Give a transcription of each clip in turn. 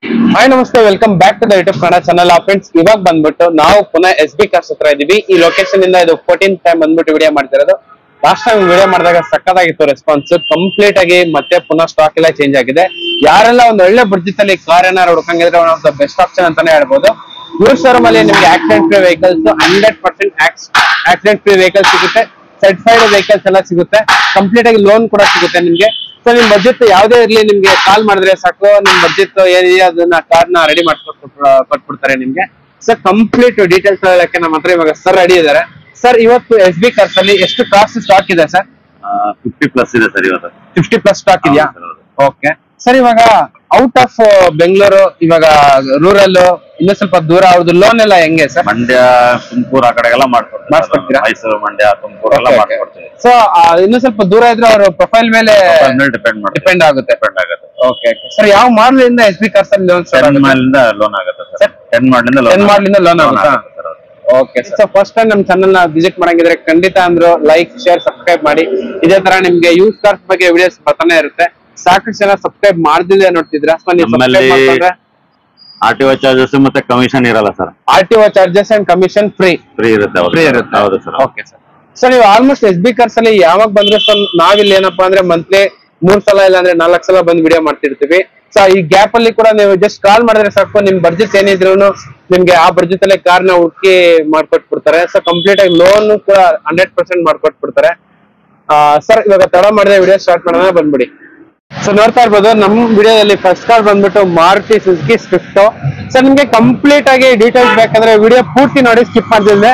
Hi ನಮಸ್ತೆ, welcome back to the YouTube Kannada channel. Friends, ಇವಾಗ ಬಂದ್ಬಿಟ್ಟು ನಾವು ಪುನಃ ಎಸ್ ಬಿ ಕಾರ್ಸ್ ಹತ್ರ ಇದೀವಿ. ಈ ಲೊಕೇಶನ್ ಇಂದ ಇದು 14th ಟೈಮ್ ಬಂದ್ಬಿಟ್ಟು ವಿಡಿಯೋ ಮಾಡ್ತಿರೋದು. ಲಾಸ್ಟ್ ಟೈಮ್ ವಿಡಿಯೋ ಮಾಡಿದಾಗ ಸಕ್ಕತ್ತಾಗಿತ್ತು ರೆಸ್ಪಾನ್ಸ್. ಕಂಪ್ಲೀಟ್ ಆಗಿ ಮತ್ತೆ ಪುನಃ ಸ್ಟಾಕ್ ಎಲ್ಲ ಚೇಂಜ್ ಆಗಿದೆ. ಯಾರೆಲ್ಲ ಒಂದು ಒಳ್ಳೆ ಬಡ್ಜೆಟ್ ಅಲ್ಲಿ ಕಾರ್ ಏನಾರು ಹುಡ್ಕಂಗಿದ್ರೆ one of the best option ಅಂತಾನೆ ಹೇಳ್ಬೋದು. ಇವ್ರ ಶೋರೂಮ್ ಅಲ್ಲಿ ನಿಮ್ಗೆ accident free vehicles 100% accident free vehicle ಸಿಗುತ್ತೆ. ಸರ್ಟಿಫೈಡ್ ವೆಹಿಕಲ್ಸ್ ಎಲ್ಲ ಸಿಗುತ್ತೆ. ಕಂಪ್ಲೀಟ್ ಆಗಿ ಲೋನ್ ಕೂಡ ಸಿಗುತ್ತೆ ನಿಮ್ಗೆ. ಸೊ ನಿಮ್ ಬಜೆಟ್ ಯಾವ್ದೇ ಇರ್ಲಿ, ನಿಮ್ಗೆ ಕಾಲ್ ಮಾಡಿದ್ರೆ ಸಾಕು, ನಿಮ್ ಬಜೆಟ್ ಏನಿದೆ ಅದನ್ನ ಕಾರ್ನ ರೆಡಿ ಕೊಟ್ಬಿಡ್ತಾರೆ ನಿಮ್ಗೆ. ಸರ್, ಕಂಪ್ಲೀಟ್ ಡೀಟೇಲ್ಸ್ ಹೇಳಕ್ಕೆ ನಮ್ಮ ಹತ್ರ ಇವಾಗ ಸರ್ ರೆಡಿ ಇದಾರೆ. ಸರ್, ಇವತ್ತು ಎಸ್ ಬಿ ಕಾರ್ಸ್ ಅಲ್ಲಿ ಎಷ್ಟು ಕಾಸ್ಟ್ ಸ್ಟಾಕ್ ಇದೆ ಸರ್? 50+ ಇದೆ ಸರ್. ಇವತ್ತು 50+ ಸ್ಟಾಕ್ ಇದೆಯಾ? Okay sir. ಇವಾಗ ಔಟ್ ಆಫ್ ಬೆಂಗಳೂರು, ಇವಾಗ ರೂರಲ್, ಇನ್ನೂ ಸ್ವಲ್ಪ ದೂರ, ಅವ್ರದ್ದು ಲೋನ್ ಎಲ್ಲ ಹೆಂಗೆ ಸರ್? ಮಂಡ್ಯ, ತುಮಕೂರು ಆ ಕಡೆಗೆಲ್ಲ ಮಾಡ್ಕೊಡ್ತೀರಾ? ಮೈಸೂರು, ಮಂಡ್ಯ, ತುಮಕೂರು ಎಲ್ಲ ಮಾಡ್ಕೊಡ್ತೀವಿ. ಸೊ ಇನ್ನೂ ಸ್ವಲ್ಪ ದೂರ ಇದ್ರೆ ಅವ್ರ ಪ್ರೊಫೈಲ್ ಮೇಲೆ ಡಿಪೆಂಡ್ ಆಗುತ್ತೆ. ಓಕೆ ಸರ್, ಯಾವ ಮಾಡಲ್ ಇಂದ ಎಸ್ ಬಿ ಕಾರ್ಸ್ ಅಲ್ಲಿ ಲೋನ್? 10 ಮಾಡಲಿಂದ ಲೋನ್ ಆಗುತ್ತೆ ಸರ್. 10 ಮಾಡಲಿಂದ ಲೋನ್ ಆಗುತ್ತೆ. ಓಕೆ ಸರ್, ಫಸ್ಟ್ ಟೈಮ್ ನಮ್ಮ ಚಾನಲ್ ನ ವಿಸಿಟ್ ಮಾಡಂಗಿದ್ರೆ ಖಂಡಿತ ಅಂದ್ರು ಲೈಕ್, ಶೇರ್, ಸಬ್ಸ್ಕ್ರೈಬ್ ಮಾಡಿ. ಇದೇ ತರ ನಿಮ್ಗೆ ಯೂಸ್ ಕಾರ್ಸ್ ಬಗ್ಗೆ ವಿಡಿಯೋಸ್ ಬರ್ತಾನೆ ಇರುತ್ತೆ. ಸಾಕಷ್ಟು ಜನ ಸಬ್ಸ್ಕ್ರೈಬ್ ಮಾಡ್ದಿದೆ ನೋಡ್ತಿದ್ರ. RTO ಚಾರ್ಜಸ್ ಮತ್ತೆ ಕಮಿಷನ್ ಇರಲ್ಲ sir. RTO charges and commission free ಇರುತ್ತೆ. ಹೌದು ಸರ್. Okay sir. ಸರ್, ನೀವು ಆಲ್ಮೋಸ್ಟ್ ಎಸ್ ಬಿ ಕಾರ್ಸ್ ಅಲ್ಲಿ ಯಾವಾಗ ಬಂದ್ರೆ ಸರ್, ನಾವಿಲ್ಲಿ ಏನಪ್ಪಾ ಅಂದ್ರೆ ಮಂತ್ಲಿ 3 ಸಲ ಇಲ್ಲ ಅಂದ್ರೆ 4 ಸಲ ಬಂದು ವಿಡಿಯೋ ಮಾಡ್ತಿರ್ತೀವಿ. ಸೊ ಈ ಗ್ಯಾಪ್ ಅಲ್ಲಿ ಕೂಡ ನೀವು ಜಸ್ಟ್ ಕಾಲ್ ಮಾಡಿದ್ರೆ ಸಾಕು, ನಿಮ್ ಬಡ್ಜೆಟ್ ಏನಿದ್ರು ನಿಮ್ಗೆ ಆ ಬಡ್ಜೆಟ್ ಅಲ್ಲಿ ಕಾರ್ನ ಹುಡುಕಿ ಮಾಡ್ಕೊಟ್ಬಿಡ್ತಾರೆ. ಸೊ ಕಂಪ್ಲೀಟ್ ಆಗಿ ಲೋನ್ ಕೂಡ 100% ಮಾಡ್ಕೊಟ್ಬಿಡ್ತಾರೆ. ಸರ್, ಇವಾಗ ತಡ ಮಾಡಿದ್ರೆ ವಿಡಿಯೋ ಸ್ಟಾರ್ಟ್ ಮಾಡೋಣ, ಬಂದ್ಬಿಡಿ. ಸೊ ನೋಡ್ತಾ ಇರ್ಬೋದು, ನಮ್ ವಿಡಿಯೋದಲ್ಲಿ ಫಸ್ಟ್ ಕಾರ್ ಬಂದ್ಬಿಟ್ಟು ಮಾರುತಿ ಸುಜುಕಿ ಸ್ವಿಫ್ಟ್. ಸರ್, ನಿಮ್ಗೆ ಕಂಪ್ಲೀಟ್ ಆಗಿ ಡೀಟೇಲ್ಸ್ ಬೇಕಂದ್ರೆ ವಿಡಿಯೋ ಪೂರ್ತಿ ನೋಡಿ, ಸ್ಕಿಪ್ ಮಾಡ್ತಿದ್ದೆ.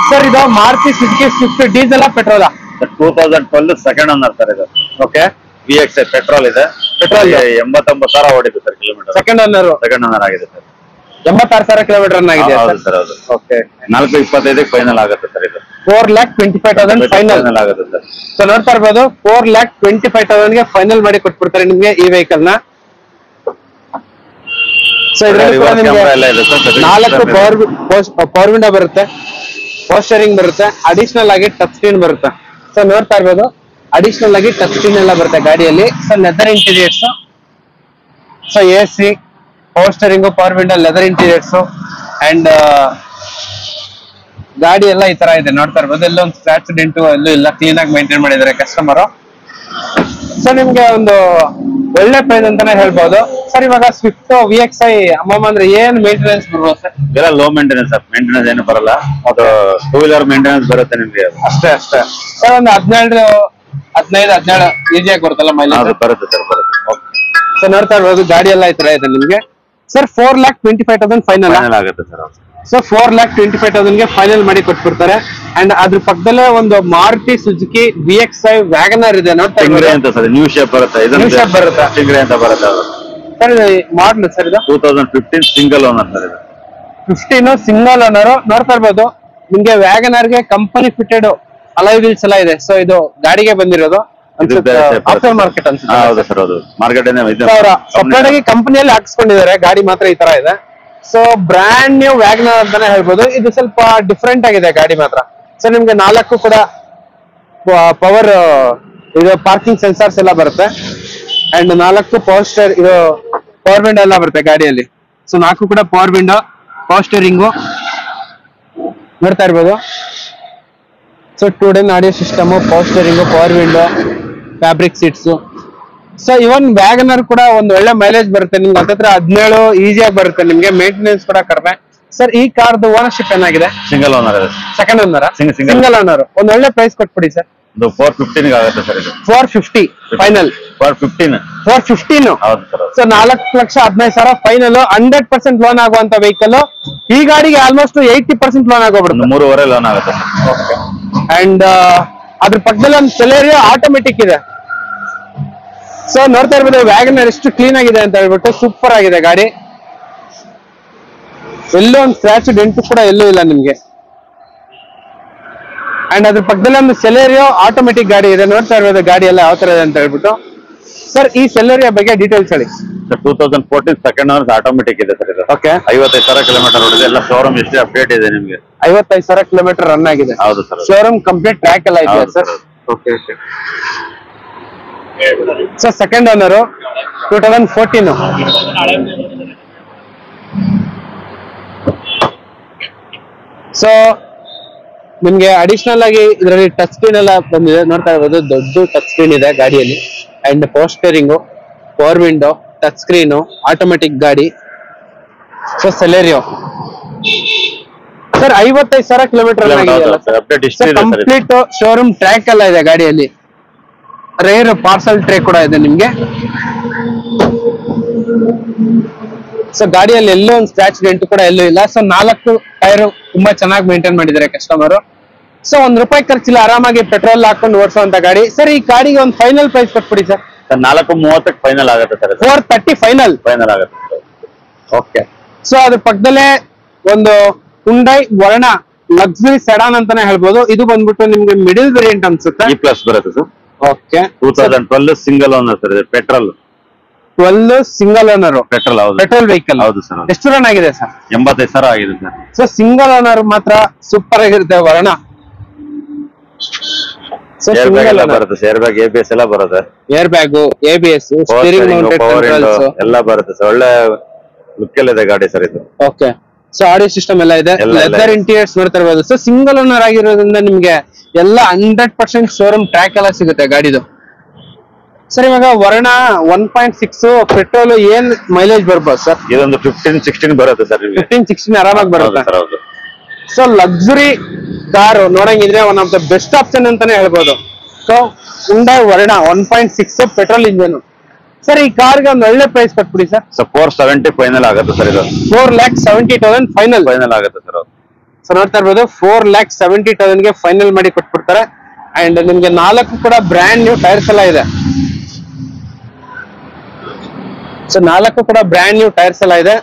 ಸರ್, ಇದು ಮಾರುತಿ ಸುಜುಕಿ ಸ್ವಿಫ್ಟ್ ಡೀಸೆಲ್ ಪೆಟ್ರೋಲಾ? 2012 ಸೆಕೆಂಡ್ ಓನರ್ ಸರ್ ಇದು. ಓಕೆ, VXI ಪೆಟ್ರೋಲ್ ಇದೆ. ಪೆಟ್ರೋಲ್ 89,000 ಓಡಿದೆ ಸರ್ ಕಿಲೋಮೀಟರ್. ಸೆಕೆಂಡ್ ಓನರ್ ಆಗಿದೆ ಸರ್. 86,000 ಕಿಲೋಮೀಟರ್ ರನ್ ಆಗಿದೆ ಸರ್. ಹೌದು. ಓಕೆ, 425 ಫೈನಲ್ ಆಗುತ್ತೆ ಸರ್. ಇದು 4,25,000 ಫೈನಲ್ ಆಗುತ್ತೆ ಸರ್. ಸೊ ನೋಡ್ತಾ ಇರ್ಬೋದು, 4,25,000 ಗೆ ಫೈನಲ್ ಮಾಡಿ ಕೊಟ್ಬಿಡ್ತಾರೆ ನಿಮ್ಗೆ ಈ ವೆಹಿಕಲ್ ನ. ಸೊ ಇದರಲ್ಲಿ ಕೂಡ ನಿಮ್ಗೆ 4 ಪವರ್ ವಿಂಡೋ ಬರುತ್ತೆ, ಪೋಸ್ಟರಿಂಗ್ ಬರುತ್ತೆ, ಅಡಿಷನಲ್ ಆಗಿ ಟಚ್ ಸ್ಕ್ರೀನ್ ಬರುತ್ತೆ. ಸೊ ನೋಡ್ತಾ ಇರ್ಬೋದು, ಅಡಿಷನಲ್ ಆಗಿ ಟಚ್ ಸ್ಕ್ರೀನ್ ಎಲ್ಲ ಬರುತ್ತೆ ಗಾಡಿಯಲ್ಲಿ. So leather interiors, so AC, power steering, power window, leather interiors and ಗಾಡಿ ಎಲ್ಲ ಈ ತರ ಇದೆ. ನೋಡ್ತಾ ಇರ್ಬೋದು, ಎಲ್ಲೊಂದು ಸ್ಕ್ರಾಚ್ ಡೆಂಟು ಎಲ್ಲೂ ಇಲ್ಲ, ಕ್ಲೀನ್ ಆಗಿ ಮೇಂಟೈನ್ ಮಾಡಿದ್ದಾರೆ ಕಸ್ಟಮರ್. ಸೊ ನಿಮ್ಗೆ ಒಂದು ಒಳ್ಳೆ ಪ್ರೈಸ್ ಅಂತಾನೆ ಹೇಳ್ಬೋದು. ಸರ್, ಇವಾಗ ಸ್ವಿಫ್ಟ್ VXI ಅಮ್ಮಮ್ಮ ಅಂದ್ರೆ ಏನ್ ಮೇಂಟೆನೆನ್ಸ್ ಬರ್ಬೋದು ಸರ್? ಇದೆಲ್ಲ ಲೋ ಮೇಂಟೆನೆನ್ಸ್ ಸರ್. ಮೇಂಟೆನೆನ್ಸ್ ಏನು ಬರಲ್ಲ. ಅದು 2 ವೀಲರ್ ಮೇಂಟೆನೆನ್ಸ್ ಬರುತ್ತೆ ನಿಮ್ಗೆ. ಅಷ್ಟೇ. ಸರ್, ಒಂದು 15 ಈಸಿಯಾಗಿ ಬರುತ್ತಲ್ಲ ಮೈಲೇಜ್? ಬರುತ್ತೆ ಸರ್, ಬರುತ್ತೆ. ಸೊ ನೋಡ್ತಾ ಇರ್ಬೋದು, ಗಾಡಿ ಎಲ್ಲ ಈ ತರ ಇದೆ ನಿಮ್ಗೆ. ಸರ್, 4,25,000 ಫೈನಲ್ ಆಗುತ್ತೆ ಸರ್. ಸೊ 4,25,000 ಗೆ ಫೈನಲ್ ಮಾಡಿ ಕೊಟ್ಬಿಡ್ತಾರೆ. ಅಂಡ್ ಅದ್ರ ಪಕ್ಕದಲ್ಲೇ ಒಂದು ಮಾರುತಿ ಸುಜುಕಿ VXI ವ್ಯಾಗನರ್ ಇದೆ. ನೋಡ್ತಾ ಅಂತ ಸರ್, ನ್ಯೂ ಶೇಪ್ ಬರುತ್ತೆ. ನ್ಯೂ ಶೇಪ್ ಬರುತ್ತೆ, ಸ್ಟಿಂಗ್ರೆ ಅಂತ ಬರುತ್ತೆ. ಸರ್, ಮಾಡಲ್ ಸರ್ ಇದು 2015 ಸಿಂಗಲ್ ಓನರ್ ಸರ್. ಇದು 15 ಸಿಂಗಲ್ ಓನರ್. ನೋಡ್ತಾ ಇರ್ಬೋದು, ನಿಮ್ಗೆ ವ್ಯಾಗನರ್ ಗೆ ಕಂಪನಿ ಫಿಟೆಡ್ ಅಲಾಯ್ ವೀಲ್ಸ್ ಎಲ್ಲ ಇದೆ. ಸೊ ಇದು ಗಾಡಿಗೆ ಬಂದಿರೋದು ಆಫ್ಟರ್ ಮಾರ್ಕೆಟ್ ಅನ್ಸುತ್ತೆ. ಹೌದು ಸರ್, ಹೌದು. ಮಾರ್ಕೆಟ್ ಸಪರೇಟ್ ಆಗಿ ಕಂಪನಿಯಲ್ಲಿ ಹಾಕ್ಸ್ಕೊಂಡಿದ್ದಾರೆ. ಗಾಡಿ ಮಾತ್ರ ಈ ತರ ಇದೆ. ಸೊ ಬ್ರ್ಯಾಂಡ್ ನ್ಯೂ ವ್ಯಾಗನರ್ ಅಂತಾನೆ ಹೇಳ್ಬೋದು. ಇದು ಸ್ವಲ್ಪ ಡಿಫ್ರೆಂಟ್ ಆಗಿದೆ ಗಾಡಿ ಮಾತ್ರ. ಸೊ ನಿಮ್ಗೆ 4 ಕೂಡ ಪವರ್ ಇದು ಪಾರ್ಕಿಂಗ್ ಸೆನ್ಸಾರ್ಸ್ ಎಲ್ಲ ಬರುತ್ತೆ. ಅಂಡ್ 4 ಪವರ್ ವಿಂಡೋ ಎಲ್ಲ ಬರುತ್ತೆ ಗಾಡಿಯಲ್ಲಿ. ಸೊ 4 ಕೂಡ ಪವರ್ ವಿಂಡೋ, ಪವರ್ ಸ್ಟೀರಿಂಗು ನೋಡ್ತಾ ಇರ್ಬೋದು. So 2 audio system, power steering, power window, fabric seats. So even Wagon R ಕೂಡ ಒಂದು ಒಳ್ಳೆ ಮೈಲೇಜ್ ಬರುತ್ತೆ ನಿಮ್ಗೆ. ಹತ್ತಿರ 17 ಈಸಿಯಾಗಿ ಬರುತ್ತೆ ನಿಮ್ಗೆ. ಮೇಂಟೆನೆನ್ಸ್ ಕೂಡ ಕಡಿಮೆ. ಸರ್, ಈ ಕಾರ್ದು ಓನರ್ಶಿಪ್ ಏನಾಗಿದೆ? Single owner. Second owner? Single owner. ಒಂದು ಒಳ್ಳೆ ಪ್ರೈಸ್ ಕೊಟ್ಬಿಡಿ ಸರ್. 415 ಆಗುತ್ತೆ ಸರ್. ಇದು 450 ಫೈನಲ್. 415. ಹೌದು ಸರ್. So 4,15,000 final. 100% ಲೋನ್ ಆಗುವಂತ ವೆಹಿಕಲ್. ಈ ಗಾಡಿಗೆ ಆಲ್ಮೋಸ್ಟ್ 80% ಲೋನ್ ಆಗೋಗ್ಬಿಡುತ್ತೆ. 3.5 ಲೋನ್ ಆಗುತ್ತೆ. ಅಂಡ್ ಅದ್ರ ಪಕ್ಕದಲ್ಲಿ ಒಂದು ಸೆಲೆರಿಯೋ ಆಟೋಮೆಟಿಕ್ ಇದೆ. ಸೊ ನೋಡ್ತಾ ಇರ್ಬೋದು, ವ್ಯಾಗನರ್ ಎಷ್ಟು ಕ್ಲೀನ್ ಆಗಿದೆ ಅಂತ ಹೇಳ್ಬಿಟ್ಟು. ಸೂಪರ್ ಆಗಿದೆ ಗಾಡಿ. ಎಲ್ಲೂ ಒಂದು ಸ್ಕ್ರಾಚ್ ಡೆಂಟ್ ಕೂಡ ಎಲ್ಲೂ ಇಲ್ಲ ನಿಮ್ಗೆ. ಅಂಡ್ ಅದ್ರ ಪಕ್ಕದಲ್ಲಿ ಒಂದು ಸೆಲೆರಿಯೋ ಆಟೋಮೆಟಿಕ್ ಗಾಡಿ ಇದೆ. ನೋಡ್ತಾ ಇರ್ಬೋದು ಗಾಡಿ ಎಲ್ಲ ಯಾವ ತರ ಇದೆ ಅಂತ ಹೇಳ್ಬಿಟ್ಟು. ಸರ್, ಈ ಸೆಲೆರಿಯೋ ಬಗ್ಗೆ ಡೀಟೇಲ್ಸ್ ಹೇಳಿ. 2014 ಸೆಕೆಂಡ್ ಓನರ್ ಆಟೋಮೆಟಿಕ್ ಇದೆ ಸರ್. ಇದು ಓಕೆ, 55,000 ಕಿಲೋಮೀಟರ್ ಓಡಿದೆ. ಎಲ್ಲ ಶೋರೂಮ್ ಎಷ್ಟು ಅಪ್ಡೇಟ್ ಇದೆ ನಿಮ್ಗೆ. 55,000 ಕಿಲೋಮೀಟರ್ ರನ್ ಆಗಿದೆ. ಹೌದು ಸರ್. ಶೋರೂಮ್ ಕಂಪ್ಲೀಟ್ ಟ್ರ್ಯಾಕ್ ಎಲ್ಲ ಇದೆಯಾ sir? Okay. Sir, second owner 2014. So ನಿಮ್ಗೆ ಅಡಿಷನಲ್ ಆಗಿ ಇದರಲ್ಲಿ ಟಚ್ ಸ್ಕ್ರೀನ್ ಎಲ್ಲ ಬಂದಿದೆ, ನೋಡ್ತಾ ಇರ್ಬೋದು ದೊಡ್ಡ ಟಚ್ ಸ್ಕ್ರೀನ್ ಇದೆ ಗಾಡಿಯಲ್ಲಿ. And power steering, power window, touch screen, automatic ಗಾಡಿ. So Celerio sir 55,000 kilometre complete showroom track ಎಲ್ಲ ಇದೆ ಗಾಡಿಯಲ್ಲಿ. ರೇರ್ ಪಾರ್ಸಲ್ ಟ್ರೇ ಕೂಡ ಇದೆ ನಿಮ್ಗೆ. ಸೊ ಗಾಡಿಯಲ್ಲಿ ಎಲ್ಲೂ ಒಂದು ಸ್ಕ್ರಾಚ್ ಡೆಂಟ್ ಕೂಡ ಎಲ್ಲೂ ಇಲ್ಲ. ಸೊ 4 ಟೈರ್ ತುಂಬಾ ಚೆನ್ನಾಗಿ ಮೇಂಟೈನ್ ಮಾಡಿದ್ದಾರೆ ಕಸ್ಟಮರ್. ಸೊ ₹1 ಖರ್ಚಿಲ್ಲ, ಆರಾಮಾಗಿ ಪೆಟ್ರೋಲ್ ಹಾಕೊಂಡು ಓಡಿಸುವಂತ ಗಾಡಿ. ಸರ್ ಈ ಗಾಡಿಗೆ ಒಂದು ಫೈನಲ್ ಪ್ರೈಸ್ ಕೊಟ್ಬಿಡಿ ಸರ್. 4:30 ಫೈನಲ್ ಆಗುತ್ತೆ ಸರ್. 430 ಫೈನಲ್ ಆಗುತ್ತೆ. ಓಕೆ. ಸೊ ಅದ್ರ ಪಕ್ಕದಲ್ಲೇ ಒಂದು ಹುಂಡೈ ವರ್ಣ ಲಕ್ಸುರಿ ಸೆಡಾನ್ ಅಂತಾನೆ ಹೇಳ್ಬೋದು. ಇದು ಬಂದ್ಬಿಟ್ಟು ನಿಮ್ಗೆ ಮಿಡಿಲ್ ವೇರಿಯಂಟ್ ಅನ್ಸುತ್ತೆ. E+ ಬರುತ್ತೆ sir. Okay. 2012 single owner sir. ಇದು ಪೆಟ್ರೋಲ್ 12 ಸಿಂಗಲ್ ಓನರ್ ಪೆಟ್ರೋಲ್. ಹೌದು, ಪೆಟ್ರೋಲ್ ವೆಹಿಕಲ್. ಹೌದು ಸರ್. ಎಷ್ಟು ರನ್ ಆಗಿದೆ ಸರ್? 85,000 ಆಗಿದೆ ಸರ್. ಸೊ ಸಿಂಗಲ್ ಓನರ್ ಮಾತ್ರ ಸೂಪರ್ ಆಗಿರುತ್ತೆ ವರ್ಣ. ಏರ್ ಬ್ಯಾಗ್ ಬರುತ್ತೆ, ಏರ್ ಬ್ಯಾಗ್, ABS ಎಲ್ಲ ಬರುತ್ತೆ. Air bag, ABS, steering mounted controls ಎಲ್ಲ ಬರುತ್ತೆ ಸರ್. ಒಳ್ಳೆ ಲುಕ್ ಎಲ್ಲ ಇದೆ ಗಾಡಿ ಸರ್ ಇದು. ಓಕೆ. ಸೊ ಆಡಿಯೋ ಸಿಸ್ಟಮ್ ಎಲ್ಲ ಇದೆ, ಲೆದರ್ ಇಂಟೀರಿಯರ್ಸ್ ನೋಡ್ತಾ ಇರ್ಬೋದು. ಸೊ ಸಿಂಗಲ್ ಓನರ್ ಆಗಿರೋದ್ರಿಂದ ನಿಮ್ಗೆ ಎಲ್ಲ 100% ಶೋರೂಮ್ ಟ್ರ್ಯಾಕ್ ಎಲ್ಲ ಸಿಗುತ್ತೆ ಗಾಡಿದು. ಸರ್ ಇವಾಗ ವರ್ಣ 1.6 ಪೆಟ್ರೋಲ್ ಏನ್ ಮೈಲೇಜ್ ಬರ್ಬೋದು ಸರ್? ಇದೊಂದು 15-16 ಬರುತ್ತೆ ಸರ್. 15-16 ಆರಾಮಾಗಿ ಬರುತ್ತೆ. ಹೌದು. ಸೊ ಲಕ್ಸುರಿ ಕಾರ್ ನೋಡಂಗಿದ್ರೆ one of the best option ಅಂತಾನೆ ಹೇಳ್ಬೋದು. ಸೊ ಹುಂಡೈ ವರ್ಣ 1.6 ಪೆಟ್ರೋಲ್ ಇಂಜಿನ್. ಸರ್ ಈ ಕಾರ್ಗೆ ಒಂದು ಒಳ್ಳೆ ಪ್ರೈಸ್ ಕೊಟ್ಬಿಡಿ ಸರ್. 470 ಫೈನಲ್ ಆಗುತ್ತೆ ಸರ್. ಇದು 4,70,000 ಫೈನಲ್ ಆಗುತ್ತೆ ಸರ್. ಸೊ ನೋಡ್ತಾ ಇರ್ಬೋದು 4,70,000 ಗೆ ಫೈನಲ್ ಮಾಡಿ ಕೊಟ್ಬಿಡ್ತಾರೆ. ಅಂಡ್ ನಿಮ್ಗೆ 4 ಕೂಡ ಬ್ರ್ಯಾಂಡ್ ನ್ಯೂ ಟೈರ್ಸ್ ಎಲ್ಲ ಇದೆ. ಸೊ 4 ಕೂಡ ಬ್ರ್ಯಾಂಡ್ ನ್ಯೂ ಟೈರ್ಸ್ ಎಲ್ಲ ಇದೆ.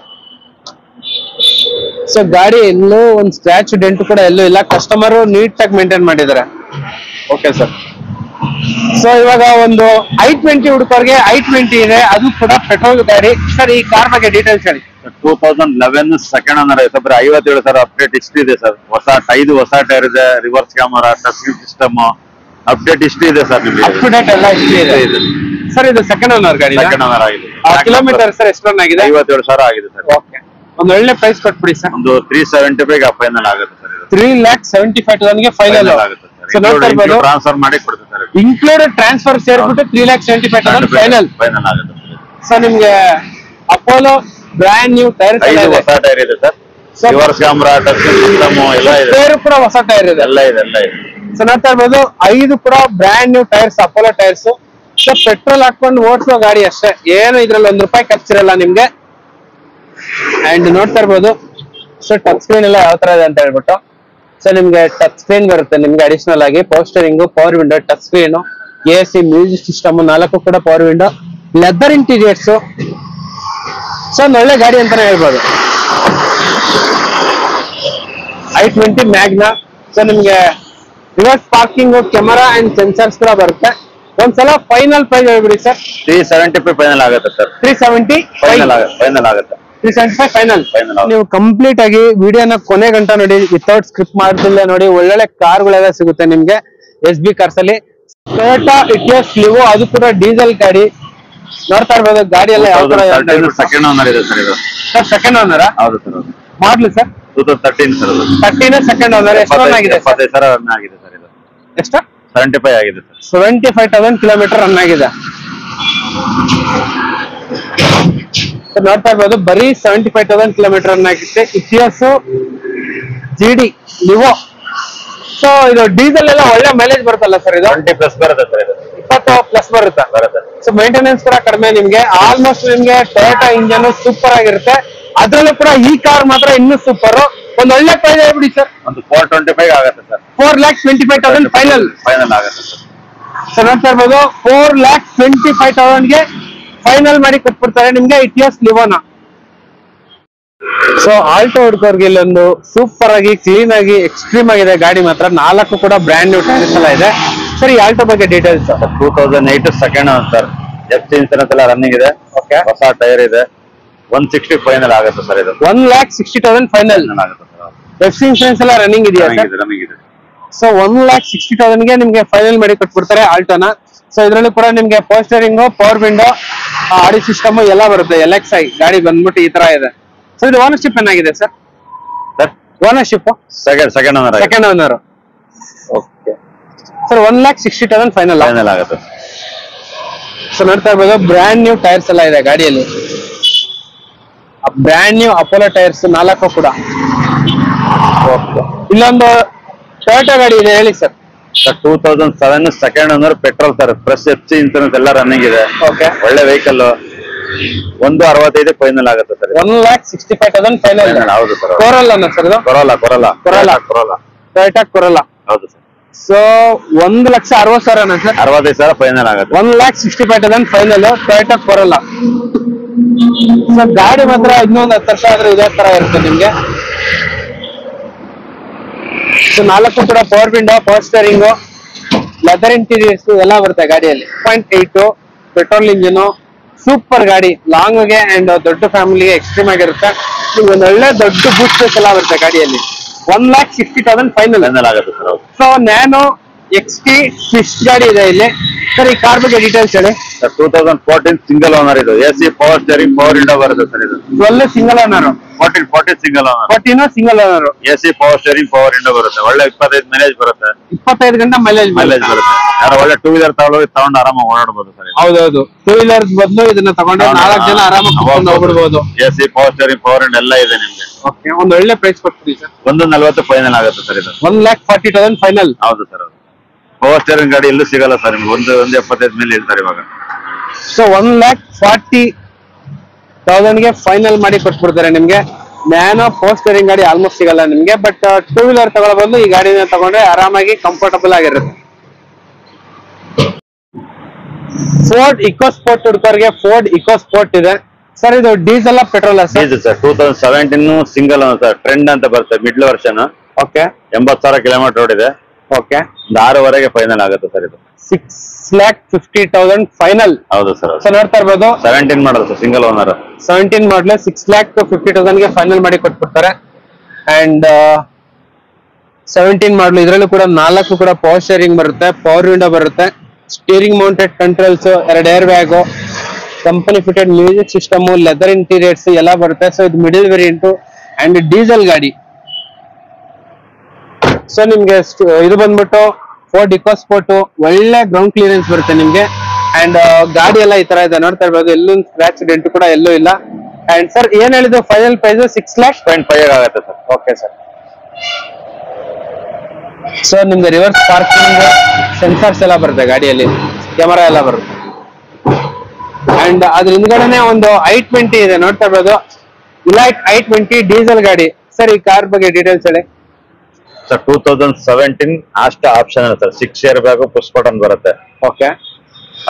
ಸೊ ಗಾಡಿ ಎಲ್ಲೂ ಒಂದು ಸ್ಕ್ರಾಚ್ ಡೆಂಟ್ ಕೂಡ ಎಲ್ಲೂ ಇಲ್ಲ. ಕಸ್ಟಮರ್ ನೀಟ್ ಆಗಿ ಮೇಂಟೈನ್ ಮಾಡಿದ್ದಾರೆ. Okay sir. ಸೊ ಇವಾಗ ಒಂದು i20 ಹುಡುಕರ್ಗೆ i20 ಇದೆ, ಅದು ಕೂಡ ಪೆಟ್ರೋಲ್ ಗಾಡಿ. ಸರ್ ಈ ಕಾರ್ ಬಗ್ಗೆ ಡೀಟೇಲ್ಸ್ ಹೇಳಿ. 2011 ಸೆಕೆಂಡ್ ಓನರ್ ಇದೆ. ಬರೀ 57,000 ಅಪ್ಡೇಟ್ ಇಷ್ಟು ಇದೆ ಸರ್. 5 ಹೊಸ ಟೈರ್ ಇದೆ, reverse camera, touch screen system, update ಇಷ್ಟು ಇದೆ ಸರ್. ನಿಮಗೆ ಅಪ್ ಟು ಡೇಟ್ ಎಲ್ಲ ಇದೆ ಸರ್. ಇದು ಸೆಕೆಂಡ್ ಓನರ್ ಗಾಡಿ. ಸೆಕೆಂಡ್ ಓನರ್ ಆಗಿದೆ. ಕಿಲೋಮೀಟರ್ ಸರ್ ಎಷ್ಟು ರನ್ ಆಗಿದೆ? 57,000 ಆಗಿದೆ ಸರ್. ಓಕೆ. ಒಂದು ಒಳ್ಳೆ ಪ್ರೈಸ್ ಕೊಟ್ಬಿಡಿ ಸರ್. ಒಂದು 375 ಫೈನಲ್ ಆಗುತ್ತೆ ಸರ್. 3,75,000 ಗೆ ಫೈನಲ್ ಆಗುತ್ತೆ. ಸೊ ನೋಡ್ತಾ ಇರ್ಬೋದು ಟ್ರಾನ್ಸ್ಫರ್ ಮಾಡಿ ಕೊಡ್ತೀವಿ ಸರ್. ಇನ್ಕ್ಲೂಡೆಡ್ ಟ್ರಾನ್ಸ್ಫರ್ ಸೇರ್ಬಿಟ್ಟು 3,75,000 ಫೈನಲ್ ಆಗುತ್ತೆ. ಸೊ ನಿಮ್ಗೆ ಅಪೋಲೋ ಬ್ರ್ಯಾಂಡ್ ನ್ಯೂ ಟೈರ್ಸ್ ಎಲ್ಲ ಇದೆ. ಹೊಸ ಟೈರ್ ಇದೆ sir. Reverse camera, touch screen system ಎಲ್ಲ ಇದೆ. ಟೈರ್ ಕೂಡ ಹೊಸ ಟೈರ್ ಇದೆ. ಎಲ್ಲ ಇದೆ. ಸೊ ನೋಡ್ತಾ ಇರ್ಬೋದು 5 ಕೂಡ brand new tyres, Apollo tyres. So petrol ಹಾಕೊಂಡು ಓಡಿಸೋ ಗಾಡಿ ಅಷ್ಟೇ, ಏನು ಇದ್ರಲ್ಲಿ ₹1 ಖರ್ಚಿರಲ್ಲ ನಿಮ್ಗೆ. ಅಂಡ್ ನೋಡ್ತಾ ಇರ್ಬೋದು ಸೊ ಟಚ್ ಸ್ಕ್ರೀನ್ ಎಲ್ಲ ಯಾವ ತರ ಇದೆ ಅಂತ ಹೇಳ್ಬಿಟ್ಟು. ಸೊ ನಿಮ್ಗೆ ಟಚ್ ಸ್ಕ್ರೀನ್ ಬರುತ್ತೆ ನಿಮ್ಗೆ ಅಡಿಷನಲ್ ಆಗಿ. Power steering, power window, touch screen, AC, music system, 4 ಕೂಡ power window, leather interiors. So ಒಂದು ಒಳ್ಳೆ ಗಾಡಿ ಅಂತಾನೆ ಹೇಳ್ಬೋದು. i20 Magna. ಸೊ ನಿಮ್ಗೆ reverse parking, camera and sensors ಕೂಡ ಬರುತ್ತೆ. ಒಂದ್ಸಲ ಫೈನಲ್ ಪ್ರೈಸ್ ಹೇಳ್ಬಿಡಿ ಸರ್. 375 ಫೈನಲ್ ಆಗುತ್ತೆ ಸರ್. 370 ಫೈನಲ್ ಆಗುತ್ತೆ. 375 ಫೈನಲ್. ನೀವು ಕಂಪ್ಲೀಟ್ ಆಗಿ ವಿಡಿಯೋನ ಕೊನೆ ಗಂಟ ನೋಡಿ, ವಿತೌಟ್ ಸ್ಕ್ರಿಪ್ಟ್ ಮಾಡ್ತಿಲ್ಲ ನೋಡಿ. ಒಳ್ಳೊಳ್ಳೆ ಕಾರ್ಗಳೆಲ್ಲ ಸಿಗುತ್ತೆ ನಿಮ್ಗೆ SB ಕಾರ್ಸ್ ಅಲ್ಲಿ. ಟೊಯೋಟಾ ಇಟಿಯೋಸ್ ಲಿವೋ, ಅದು ಕೂಡ ಡೀಸೆಲ್ ಗಾಡಿ. ನೋಡ್ತಾ ಇರ್ಬೋದು ಗಾಡಿ ಎಲ್ಲ ಯಾವ ತರ. ಸೆಕೆಂಡ್ ಓನರ್ ಇದೆ ಸರ್ ಇದು. Sir second owner? ಹೌದು ಸರ್. ಮಾಡ್ಲಿ ಸರ್ 2013 ಸರ್. 13 second owner. ಎಷ್ಟು ರನ್ ಆಗಿದೆ? 75,000 ರನ್ ಆಗಿದೆ ಸರ್ ಇದು. ಎಷ್ಟು? 75 ಆಗಿದೆ ಸರ್. 75,000 ಕಿಲೋಮೀಟರ್ ರನ್ ಆಗಿದೆ. ನೋಡ್ತಾ ಇರ್ಬೋದು ಬರೀ 75,000 ಕಿಲೋಮೀಟರ್ ರನ್ ಆಗಿದೆ. ಇತಿಹಾಸ GD ಲಿವೋ. ಸೊ ಇದು ಡೀಸೆಲ್ ಎಲ್ಲ ಒಳ್ಳೆ ಮೈಲೇಜ್ ಬರುತ್ತಲ್ಲ ಸರ್? ಇದು 20+ ಬರುತ್ತೆ ಸರ್. ಇದು 20+ ಬರುತ್ತೆ. ಸೊ ಮೇಂಟೆನೆನ್ಸ್ ಕೂಡ ಕಡಿಮೆ ನಿಮ್ಗೆ. ಆಲ್ಮೋಸ್ಟ್ ನಿಮ್ಗೆ ಟೊಯೋಟಾ ಇಂಜನ್ ಸೂಪರ್ ಆಗಿರುತ್ತೆ. ಅದ್ರಲ್ಲೂ ಕೂಡ ಈ ಕಾರ್ ಮಾತ್ರ ಇನ್ನೂ ಸೂಪರ್. ಒಂದು ಒಳ್ಳೆ ಪ್ರೈಸ್ ಹೇಳ್ಬಿಡಿ ಸರ್. ಒಂದು 425 ಆಗುತ್ತೆ ಸರ್. 4,25,000 ಫೈನಲ್ ಆಗುತ್ತೆ ಸರ್. ಸೊ ನೋಡ್ತಾ ಇರ್ಬೋದು 4,25,000 ಗೆ ಫೈನಲ್ ಮಾಡಿ ಕೊಟ್ಬಿಡ್ತಾರೆ ನಿಮ್ಗೆ ಇಟಿಯೋಸ್ ಲಿವೋನ. ಸೊ ಆಲ್ಟೋ ಹುಡ್ಕೋರ್ಗೆ ಇಲ್ಲೊಂದು ಸೂಪರ್ ಆಗಿ ಕ್ಲೀನ್ ಆಗಿ ಎಕ್ಸ್ಟ್ರೀಮ್ ಆಗಿದೆ ಗಾಡಿ ಮಾತ್ರ. 4 ಕೂಡ ಬ್ರ್ಯಾಂಡ್ ನ್ಯೂ ಟೈರ್ಸ್ ಎಲ್ಲ ಇದೆ. ಸರ್ ಈ ಆಲ್ಟೋ ಬಗ್ಗೆ details. 2008 second owner sir. FC insurance ಎಲ್ಲ ರನ್ನಿಂಗ್ ಇದೆ. ಓಕೆ. ಹೊಸ ಟೈರ್ ಇದೆ. 160 ಫೈನಲ್ ಆಗುತ್ತೆ ಸರ್. ಇದು 1,60,000 ಫೈನಲ್ ಆಗುತ್ತೆ ಸರ್. FC ಇನ್ಸೂರೆನ್ಸ್ ಎಲ್ಲ ರನ್ನಿಂಗ್ ಇದೆಯಾ ಸರ್? ರನ್ನಿಂಗ್ ಇದೆ. ಸೊ 1,60,000 ಗೆ ನಿಮ್ಗೆ ಫೈನಲ್ ಮಾಡಿ ಕೊಟ್ಬಿಡ್ತಾರೆ ಆಲ್ಟೋನ. ಸೊ ಇದ್ರಲ್ಲೂ ಕೂಡ ನಿಮ್ಗೆ power steering, power window, audio system ಎಲ್ಲ ಬರುತ್ತೆ. LXi ಗಾಡಿ ಬಂದ್ಬಿಟ್ಟು ಈ ತರ ಇದೆ. ಸೊ ಇದು ಓನರ್ಶಿಪ್ ಏನಾಗಿದೆ sir? Ownership second owner. Second owner. Okay sir 1,60,000 final ಆಗುತ್ತೆ. ಸೊ ನೋಡ್ತಾ ಇರ್ಬೋದು ಬ್ರ್ಯಾಂಡ್ ನ್ಯೂ ಟೈರ್ಸ್ ಎಲ್ಲ ಇದೆ ಗಾಡಿಯಲ್ಲಿ. ಬ್ರ್ಯಾಂಡ್ ನ್ಯೂ ಅಪೋಲೋ ಟೈರ್ಸ್ 4 ಕೂಡ. ಇಲ್ಲೊಂದು ಟೊಯೋಟಾ ಗಾಡಿ ಇದೆ ಹೇಳಿ sir. 2007 second owner petrol sir. Fresh FC insurance ಎಲ್ಲ ರನ್ನಿಂಗ್ ಇದೆ. ಓಕೆ ಒಳ್ಳೆ ವೆಹಿಕಲ್. 1,65 ಫೈನಲ್ ಆಗುತ್ತೆ ಸರ್. 1,65,000 ಫೈನಲ್. ಹೌದು ಸರ್. ಕೊರಲ್ಲ ಸರ್ ಇದು? ಕೊರಲ್ಲ ಟೊಯೋಟಾ ಕೊರಲ್ಲ. ಹೌದು ಸರ್. So 1,60,000 sir. 65,000 ಫೈನಲ್ ಆಗುತ್ತೆ. 1,65,000 ಫೈನಲ್ ಟೊಯೋಟಾ ಕೊರಲ್ಲ. ಸೊ ಗಾಡಿ ಮಾತ್ರ ಇನ್ನೊಂದು 10 ವರ್ಷ ಆದ್ರೆ ಇದೇ ತರ ಇರುತ್ತೆ ನಿಮ್ಗೆ. ಸೊ 4 ಕೂಡ power window, power steering, leather interiors ಎಲ್ಲ ಬರುತ್ತೆ ಗಾಡಿಯಲ್ಲಿ. 0.8 ಪೆಟ್ರೋಲ್ ಇಂಜಿನ್. ಸೂಪರ್ ಗಾಡಿ. ಲಾಂಗ್ ಗೆ ಅಂಡ್ ದೊಡ್ಡ ಫ್ಯಾಮಿಲಿಗೆ ಎಕ್ಸ್ಟ್ರೀಮ್ ಆಗಿರುತ್ತೆ. ಒಂದು ಒಳ್ಳೆ ದೊಡ್ಡ ಬೂಟ್ ಸ್ಪೇಸ್ ಎಲ್ಲ ಬರುತ್ತೆ ಗಾಡಿಯಲ್ಲಿ. 1,60,000 ಫೈನಲ್ ಆಗುತ್ತೆ sir. So nano XT Swift ಗಾಡಿ ಇದೆ ಇಲ್ಲಿ. ಸರ್ ಈ ಕಾರ್ ಬಗ್ಗೆ ಡೀಟೇಲ್ಸ್ ಹೇಳಿ. 2014 ಸಿಂಗಲ್ ಓನರ್ ಇದು. AC power steering, power window ಬರುತ್ತೆ ಸರ್ ಇದು. 12 single owner. 14 single owner. 14 single owner. AC power steering, power window ಬರುತ್ತೆ. ಒಳ್ಳೆ 25 ಮೈಲೇಜ್ ಬರುತ್ತೆ. 25 ಗಂಟೆ ಮೈಲೇಜ್ ಬರುತ್ತೆ. ಯಾರು ಒಳ್ಳೆ 2 ವೀಲರ್ ತಗೊಂಡು ಆರಾಮಾಗಿ ಓಡಾಡಬಹುದು ಸರ್. ಹೌದೌದು. 2 ವೀಲರ್ ಬದಲು ಇದನ್ನ ತಗೊಂಡ್ರೆ 4 ಜನ ಆರಾಮಾಗಿ ಹೋಗ್ಬಿಡ್ಬೋದು. AC power steering, power window ಎಲ್ಲ ಇದೆ ನಿಮ್ಗೆ. ಓಕೆ ಒಂದು ಒಳ್ಳೆ ಪ್ರೈಸ್ ಕೊಡ್ತೀವಿ ಸರ್. 1,40,000 ಫೈನಲ್ ಆಗುತ್ತೆ ಸರ್ ಇದು. 1,40,000 ಫೈನಲ್. ಹೌದು ಸರ್. ಪವರ್ ಸ್ಟೇರಿಂಗ್ ಗಾಡಿ ಎಲ್ಲೂ ಸಿಗಲ್ಲ ಸರ್ ನಿಮ್ಗೆ. 1,75 ಮೇಲೆ ಹೇಳ್ತಾರೆ ಇವಾಗ. ಸೊ 1,40,000 ಗೆ ಫೈನಲ್ ಮಾಡಿ ಕೊಟ್ಬಿಡ್ತಾರೆ ನಿಮ್ಗೆ. ನ್ಯಾನೋ ಪವರ್ ಸ್ಟೇರಿಂಗ್ ಗಾಡಿ ಆಲ್ಮೋಸ್ಟ್ ಸಿಗಲ್ಲ ನಿಮ್ಗೆ. ಬಟ್ 2 ವೀಲರ್ ತಗೊಳ್ಬಹುದು. ಈ ಗಾಡಿನ ತಗೊಂಡ್ರೆ ಆರಾಮಾಗಿ ಕಂಫರ್ಟಬಲ್ ಆಗಿರುತ್ತೆ. ಫೋರ್ಡ್ ಇಕೋಸ್ಪೋರ್ಟ್ ಹುಡುಕರ್ಗೆ ಫೋರ್ಡ್ ಇಕೋಸ್ಪೋರ್ಟ್ ಇದೆ ಸರ್. ಇದು diesel petrol sir? 2017 single sir. Trend ಅಂತ ಬರುತ್ತೆ ಮಿಡ್ಲ್ ವರ್ಷನ್. ಓಕೆ 80,000 ಕಿಲೋಮೀಟರ್ ಓಡಿದೆ. ಓಕೆ 6ವರೆಗೆ ಫೈನಲ್ ಆಗುತ್ತೆ ಸರ್ ಇದು. 6,50,000 ಫೈನಲ್. ಹೌದು ಸರ್. ಸರ್ ನೋಡ್ತಾ ಇರ್ಬೋದು 17 ಮಾಡಲ್ ಸರ್. ಸಿಂಗಲ್ ಓನರ್ 17 ಮಾಡಲ್. 6,50,000 ಗೆ ಫೈನಲ್ ಮಾಡಿ ಕೊಟ್ಬಿಡ್ತಾರೆ. ಅಂಡ್ 17 ಮಾಡಲ್. ಇದರಲ್ಲೂ ಕೂಡ 4 ಕೂಡ ಪವರ್ ಸ್ಟೇರಿಂಗ್ ಬರುತ್ತೆ, ಪವರ್ ವಿಂಡೋ ಬರುತ್ತೆ, steering mounted controls, 2 air bag, company fitted music system, leather interiors ಎಲ್ಲ ಬರುತ್ತೆ. ಸೊ ಇದು ಮಿಡಲ್ ವೇರಿಯಂಟ್ ಅಂಡ್ ಡೀಸೆಲ್ ಗಾಡಿ. ಸೊ ನಿಮ್ಗೆ ಇದು ಬಂದ್ಬಿಟ್ಟು ಫೋರ್ಡ್ ಇಕೋಸ್ಪೋರ್ಟ್. ಒಳ್ಳೆ ಗ್ರೌಂಡ್ ಕ್ಲಿಯರೆನ್ಸ್ ಬರುತ್ತೆ ನಿಮ್ಗೆ. ಅಂಡ್ ಗಾಡಿ ಎಲ್ಲ ಈ ತರ ಇದೆ ನೋಡ್ತಾ ಇರ್ಬೋದು. ಎಲ್ಲೂ ಸ್ಕ್ರಾಚ್ ಡೆಂಟ್ ಕೂಡ ಎಲ್ಲೂ ಇಲ್ಲ. ಅಂಡ್ ಸರ್ ಏನ್ ಹೇಳಿದ್ರು ಫೈನಲ್ ಪ್ರೈಸ್ 6,05,000 ಆಗುತ್ತೆ ಸರ್. Okay sir. ಸೊ ನಿಮ್ಗೆ ರಿವರ್ಸ್ ಪಾರ್ಕಿಂಗ್ ಸೆನ್ಸರ್ಸ್ ಎಲ್ಲ ಬರುತ್ತೆ ಗಾಡಿಯಲ್ಲಿ, ಕ್ಯಾಮರಾ ಎಲ್ಲ ಬರುತ್ತೆ. ಅಂಡ್ ಅದ್ರ ಹಿಂದ್ಗಡೆನೆ ಒಂದು i20 ಇದೆ ನೋಡ್ತಾ ಇರ್ಬೋದು. ಇಲೈಟ್ i20 ಡೀಸೆಲ್ ಗಾಡಿ. ಸರ್ ಈ ಕಾರ್ ಬಗ್ಗೆ ಡೀಟೇಲ್ಸ್ ಹೇಳಿ sir. 2017 Asta option sir. 6 air bag, push button ಬರುತ್ತೆ. ಓಕೆ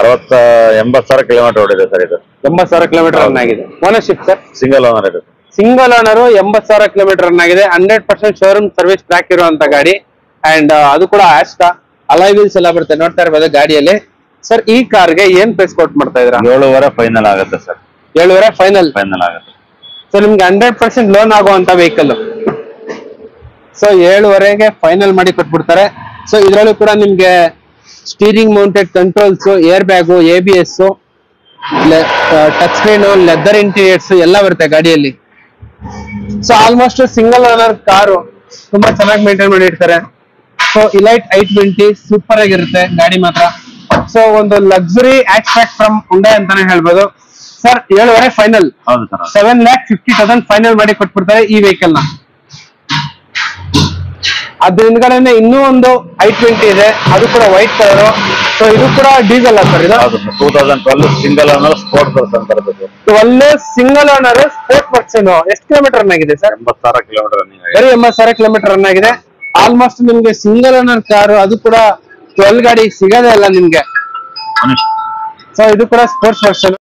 80,000 ಕಿಲೋಮೀಟರ್ ಓಡಿದೆ ಸರ್ ಇದು. 80,000 ಕಿಲೋಮೀಟರ್ ರನ್ ಆಗಿದೆ. Ownership sir? ಸಿಂಗಲ್ ಓನರ್ ಇದು. Single owner. 80,000 ಕಿಲೋಮೀಟರ್ ರನ್ ಆಗಿದೆ. 100% ಶೋರೂಮ್ ಸರ್ವಿಸ್ ಟ್ರ್ಯಾಕ್ ಇರುವಂತ ಗಾಡಿ. ಅಂಡ್ ಅದು ಕೂಡ ಆಸ್ಟಾ. ಅಲಾಯ್ ವೀಲ್ಸ್ ಎಲ್ಲ ಬರುತ್ತೆ ನೋಡ್ತಾ ಇರ್ಬೋದು ಗಾಡಿಯಲ್ಲಿ. ಸರ್ ಈ ಕಾರ್ಗೆ ಏನ್ ಪ್ರೈಸ್ ಕೊಟ್ ಮಾಡ್ತಾ ಇದ್ರ? 7,500 ಫೈನಲ್ ಆಗುತ್ತೆ ಸರ್. 7,500 ಫೈನಲ್ ಆಗುತ್ತೆ. ಸೊ ನಿಮ್ಗೆ 100% ಲೋನ್ ಆಗುವಂತ ವೆಹಿಕಲ್. ಸೊ 7,500 ಫೈನಲ್ ಮಾಡಿ ಕೊಟ್ಬಿಡ್ತಾರೆ. ಸೊ ಇದರಲ್ಲೂ ಕೂಡ ನಿಮ್ಗೆ steering mounted controls, air bag, ABS, touch screen, leather interiors ಎಲ್ಲ ಬರುತ್ತೆ ಗಾಡಿಯಲ್ಲಿ. So almost single owner car. ತುಂಬಾ ಚೆನ್ನಾಗಿ ಮೇಂಟೈನ್ ಮಾಡಿ ಇಡ್ತಾರೆ. ಸೊ ಇಲೈಟ್ i20 ಸೂಪರ್ ಆಗಿರುತ್ತೆ ಗಾಡಿ ಮಾತ್ರ. ಸೊ ಒಂದು ಲಕ್ಸುರಿ ಹ್ಯಾಚ್ಬ್ಯಾಕ್ ಫ್ರಮ್ ಹುಂಡೈ ಅಂತಾನೆ ಹೇಳ್ಬೋದು ಸರ್. 7,500 ಫೈನಲ್. 7,50,000 ಫೈನಲ್ ಮಾಡಿ ಕೊಟ್ಬಿಡ್ತಾರೆ ಈ ವೆಹಿಕಲ್ ನ. ಅದ್ರ ಹಿಂದ್ಗಡೆನೆ ಇನ್ನೂ ಒಂದು i20 ಇದೆ. ಅದು ಕೂಡ ವೈಟ್ ಕಲರ್. ಸೊ ಇದು ಕೂಡ ಡೀಸೆಲ್ ಸರ್ ಇದು? 2012 ಸಿಂಗಲ್ ಓನರ್ ಸ್ಪೋರ್ಟ್ ಪರ್ಸನ್ ಬರುತ್ತೆ. 12 ಸಿಂಗಲ್ ಓನರ್ ಸ್ಪೋರ್ಟ್ ಪರ್ಸನ್. ಎಷ್ಟು ಕಿಲೋಮೀಟರ್ ರನ್ ಆಗಿದೆ ಸರ್? 80,000 ಕಿಲೋಮೀಟರ್ ರನ್ನಿಂಗ್ ಆಗಿದೆ. ಬರೀ 80,000 ಕಿಲೋಮೀಟರ್ ರನ್ ಆಗಿದೆ. ಆಲ್ಮೋಸ್ಟ್ ನಿಮ್ಗೆ ಸಿಂಗಲ್ ಓನರ್ ಕಾರು, ಅದು ಕೂಡ 12 ಗಾಡಿ ಸಿಗೋದೇ ಇಲ್ಲ ನಿಮ್ಗೆ. ಸೊ ಇದು ಕೂಡ sports version.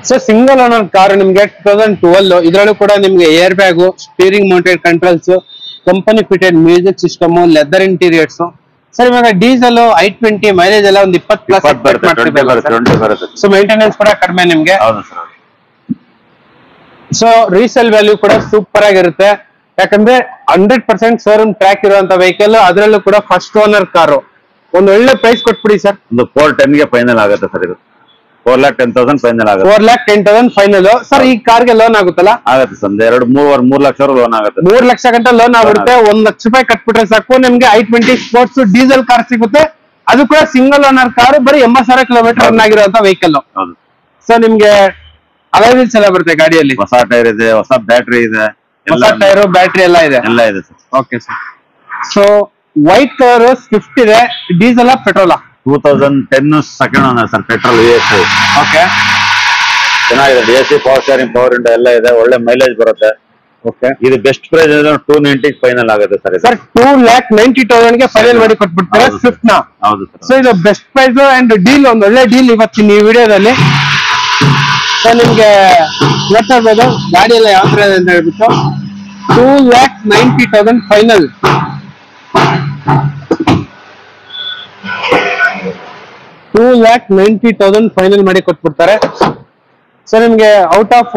So single owner car ನಿಮ್ಗೆ 2012. ಇದರಲ್ಲೂ ಕೂಡ ನಿಮ್ಗೆ air bag, steering mounted controls, company fitted music system, leather interiors. Sir ಇವಾಗ ಡೀಸೆಲ್ i20 ಮೈಲೇಜ್ ಎಲ್ಲ ಒಂದು 20+ ಬರುತ್ತೆ. ಸೊ ಮೇಂಟೆನೆನ್ಸ್ ಕೂಡ ಕಡಿಮೆ ನಿಮ್ಗೆ. ಸೊ ರೀಸೇಲ್ ವ್ಯಾಲ್ಯೂ ಕೂಡ ಸೂಪರ್ ಆಗಿರುತ್ತೆ. ಯಾಕಂದ್ರೆ 100% ಶೋರೂಮ್ ಟ್ರ್ಯಾಕ್ ಇರುವಂತ ವೆಹಿಕಲ್. ಅದರಲ್ಲೂ ಕೂಡ ಫಸ್ಟ್ ಓನರ್ ಕಾರು. ಒಂದು ಒಳ್ಳೆ ಪ್ರೈಸ್ ಕೊಟ್ಬಿಡಿ ಸರ್. ಒಂದು 410 ಗೆ ಫೈನಲ್ ಆಗುತ್ತೆ ಸರ್ ಇದು. 4,10,000 ಫೈನಲ್ ಆಗುತ್ತೆ. 4,10,000 ಫೈನಲ್. ಸರ್ ಈ ಕಾರ್ಗೆ ಲೋನ್ ಆಗುತ್ತಲ್ಲ? ಆಗುತ್ತೆ ಸರ್, 3 ಲಕ್ಷ ಲೋನ್ ಆಗುತ್ತೆ. 3 ಲಕ್ಷ ಗಂಟೆ ಲೋನ್ ಆಗುತ್ತೆ. 1 ಲಕ್ಷ ರೂಪಾಯಿ ಕಟ್ಬಿಟ್ರೆ ಸಾಕು ನಿಮ್ಗೆ i20 ಸ್ಪೋರ್ಟ್ಸ್ ಡೀಸೆಲ್ ಕಾರ್ ಸಿಗುತ್ತೆ. ಅದು ಕೂಡ ಸಿಂಗಲ್ ಓನರ್ ಕಾರು, ಬರೀ 80,000 ಕಿಲೋಮೀಟರ್ ರನ್ ಆಗಿರುವಂತ ವೆಹಿಕಲ್. ಸೊ ನಿಮ್ಗೆ ಅಲೈವಿಲ್ಸ್ ಎಲ್ಲ ಬರುತ್ತೆ ಗಾಡಿಯಲ್ಲಿ. ಹೊಸ ಟೈರ್ ಇದೆ, ಹೊಸ ಬ್ಯಾಟ್ರಿ ಇದೆ, ಹೊಸ ಟೈರು ಬ್ಯಾಟ್ರಿ ಎಲ್ಲ ಇದೆ. Sir. Okay sir. So white colour Swift ಇದೆ. ಡೀಸೆಲ್ ಪೆಟ್ರೋಲಾ? 2010 second owner sir, petrol ESI. Okay, ಚೆನ್ನಾಗಿದೆ. AC power steering, power window ಎಲ್ಲ ಇದೆ, ಒಳ್ಳೆ ಮೈಲೇಜ್ ಬರುತ್ತೆ. ಓಕೆ, ಇದು ಬೆಸ್ಟ್ ಪ್ರೈಸ್ 290 ಫೈನಲ್ ಆಗುತ್ತೆ ಸರ್. ಸರ್ 2,90,000 ಗೆ ಫೈನಲ್ ಮಾಡಿ ಕೊಟ್ಬಿಡ್ತಾರೆ ಸ್ವಿಫ್ಟ್ ನ. ಹೌದು ಸರ್. ಸೊ ಇದು ಬೆಸ್ಟ್ ಪ್ರೈಸ್ ಅಂಡ್ ಡೀಲ್, ಒಂದು ಒಳ್ಳೆ ಡೀಲ್ ಇವತ್ತಿನ ಈ ವಿಡಿಯೋದಲ್ಲಿ. ಸೊ ನಿಮ್ಗೆ ಗೊತ್ತಾಗ್ಬೋದು ಗಾಡಿ ಎಲ್ಲ ಯಾವ ತರ ಇದೆ ಅಂತ ಹೇಳ್ಬಿಟ್ಟು. 2,90,000 ಫೈನಲ್. 2,90,000 ಫೈನಲ್ ಮಾಡಿ ಕೊಟ್ಬಿಡ್ತಾರೆ. ಸೊ ನಿಮ್ಗೆ ಔಟ್ ಆಫ್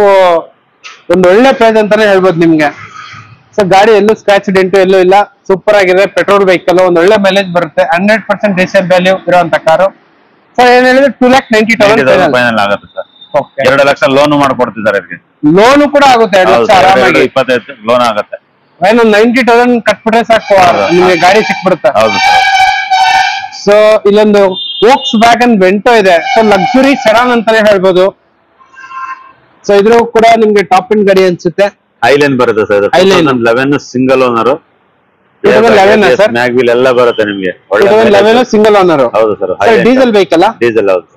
ಒಂದು ಒಳ್ಳೆ ಪ್ರೈಸ್ ಅಂತಾನೆ ಹೇಳ್ಬೋದು ನಿಮ್ಗೆ. ಸೊ ಗಾಡಿ ಎಲ್ಲೂ ಸ್ಕ್ರಾಚ್ ಡೆಂಟು ಎಲ್ಲೂ ಇಲ್ಲ, ಸೂಪರ್ ಆಗಿದೆ. ಪೆಟ್ರೋಲ್ ವೆಹಿಕಲ್, ಒಂದು ಒಳ್ಳೆ ಮೈಲೇಜ್ ಬರುತ್ತೆ. 100% ರೀಸೇಲ್ ವ್ಯಾಲ್ಯೂ ಇರುವಂತ ಕಾರು. ಸೊ ಏನ್ ಹೇಳಿದ್ರೆ 2,90,000 ಫೈನಲ್ ಆಗುತ್ತೆ ಸರ್. ಓಕೆ, 2 ಲಕ್ಷ ಲೋನ್ ಮಾಡ್ಕೊಡ್ತಿದ್ದಾರೆ ಇದಕ್ಕೆ. ಲೋನು ಕೂಡ ಆಗುತ್ತೆ 2 ಲಕ್ಷ ಆರಾಮಾಗಿ. 25 ಲೋನ್ ಆಗುತ್ತೆ. ಏನು 90,000 ಕಟ್ಬಿಟ್ರೆ ಸಾಕು ನಿಮ್ಗೆ ಗಾಡಿ ಸಿಕ್ಬಿಡುತ್ತೆ. ಹೌದು ಸರ್. ಸೊ ಇಲ್ಲೊಂದು ವೋಕ್ಸ್ ವ್ಯಾಗನ್ ವೆಂಟೋ ಇದೆ. ಸೊ ಲಕ್ಸುರಿ ಸೆಡಾನ್ ಅಂತಾನೆ ಹೇಳ್ಬೋದು. ಸೊ ಇದ್ರೂ ಕೂಡ ನಿಮ್ಗೆ ಟಾಪ್ ಇನ್ ಗಾಡಿ ಅನ್ಸುತ್ತೆ. ಐಲೈನ್ ಬರುತ್ತೆ sir. 2011 single owner. 2011 sir, mag wheel ಎಲ್ಲ ಬರುತ್ತೆ ನಿಮ್ಗೆ. 2011 ಸಿಂಗಲ್ ಓನರ್. ಹೌದು ಸರ್. Diesel vehicle? ಡೀಸೆಲ್, ಹೌದು.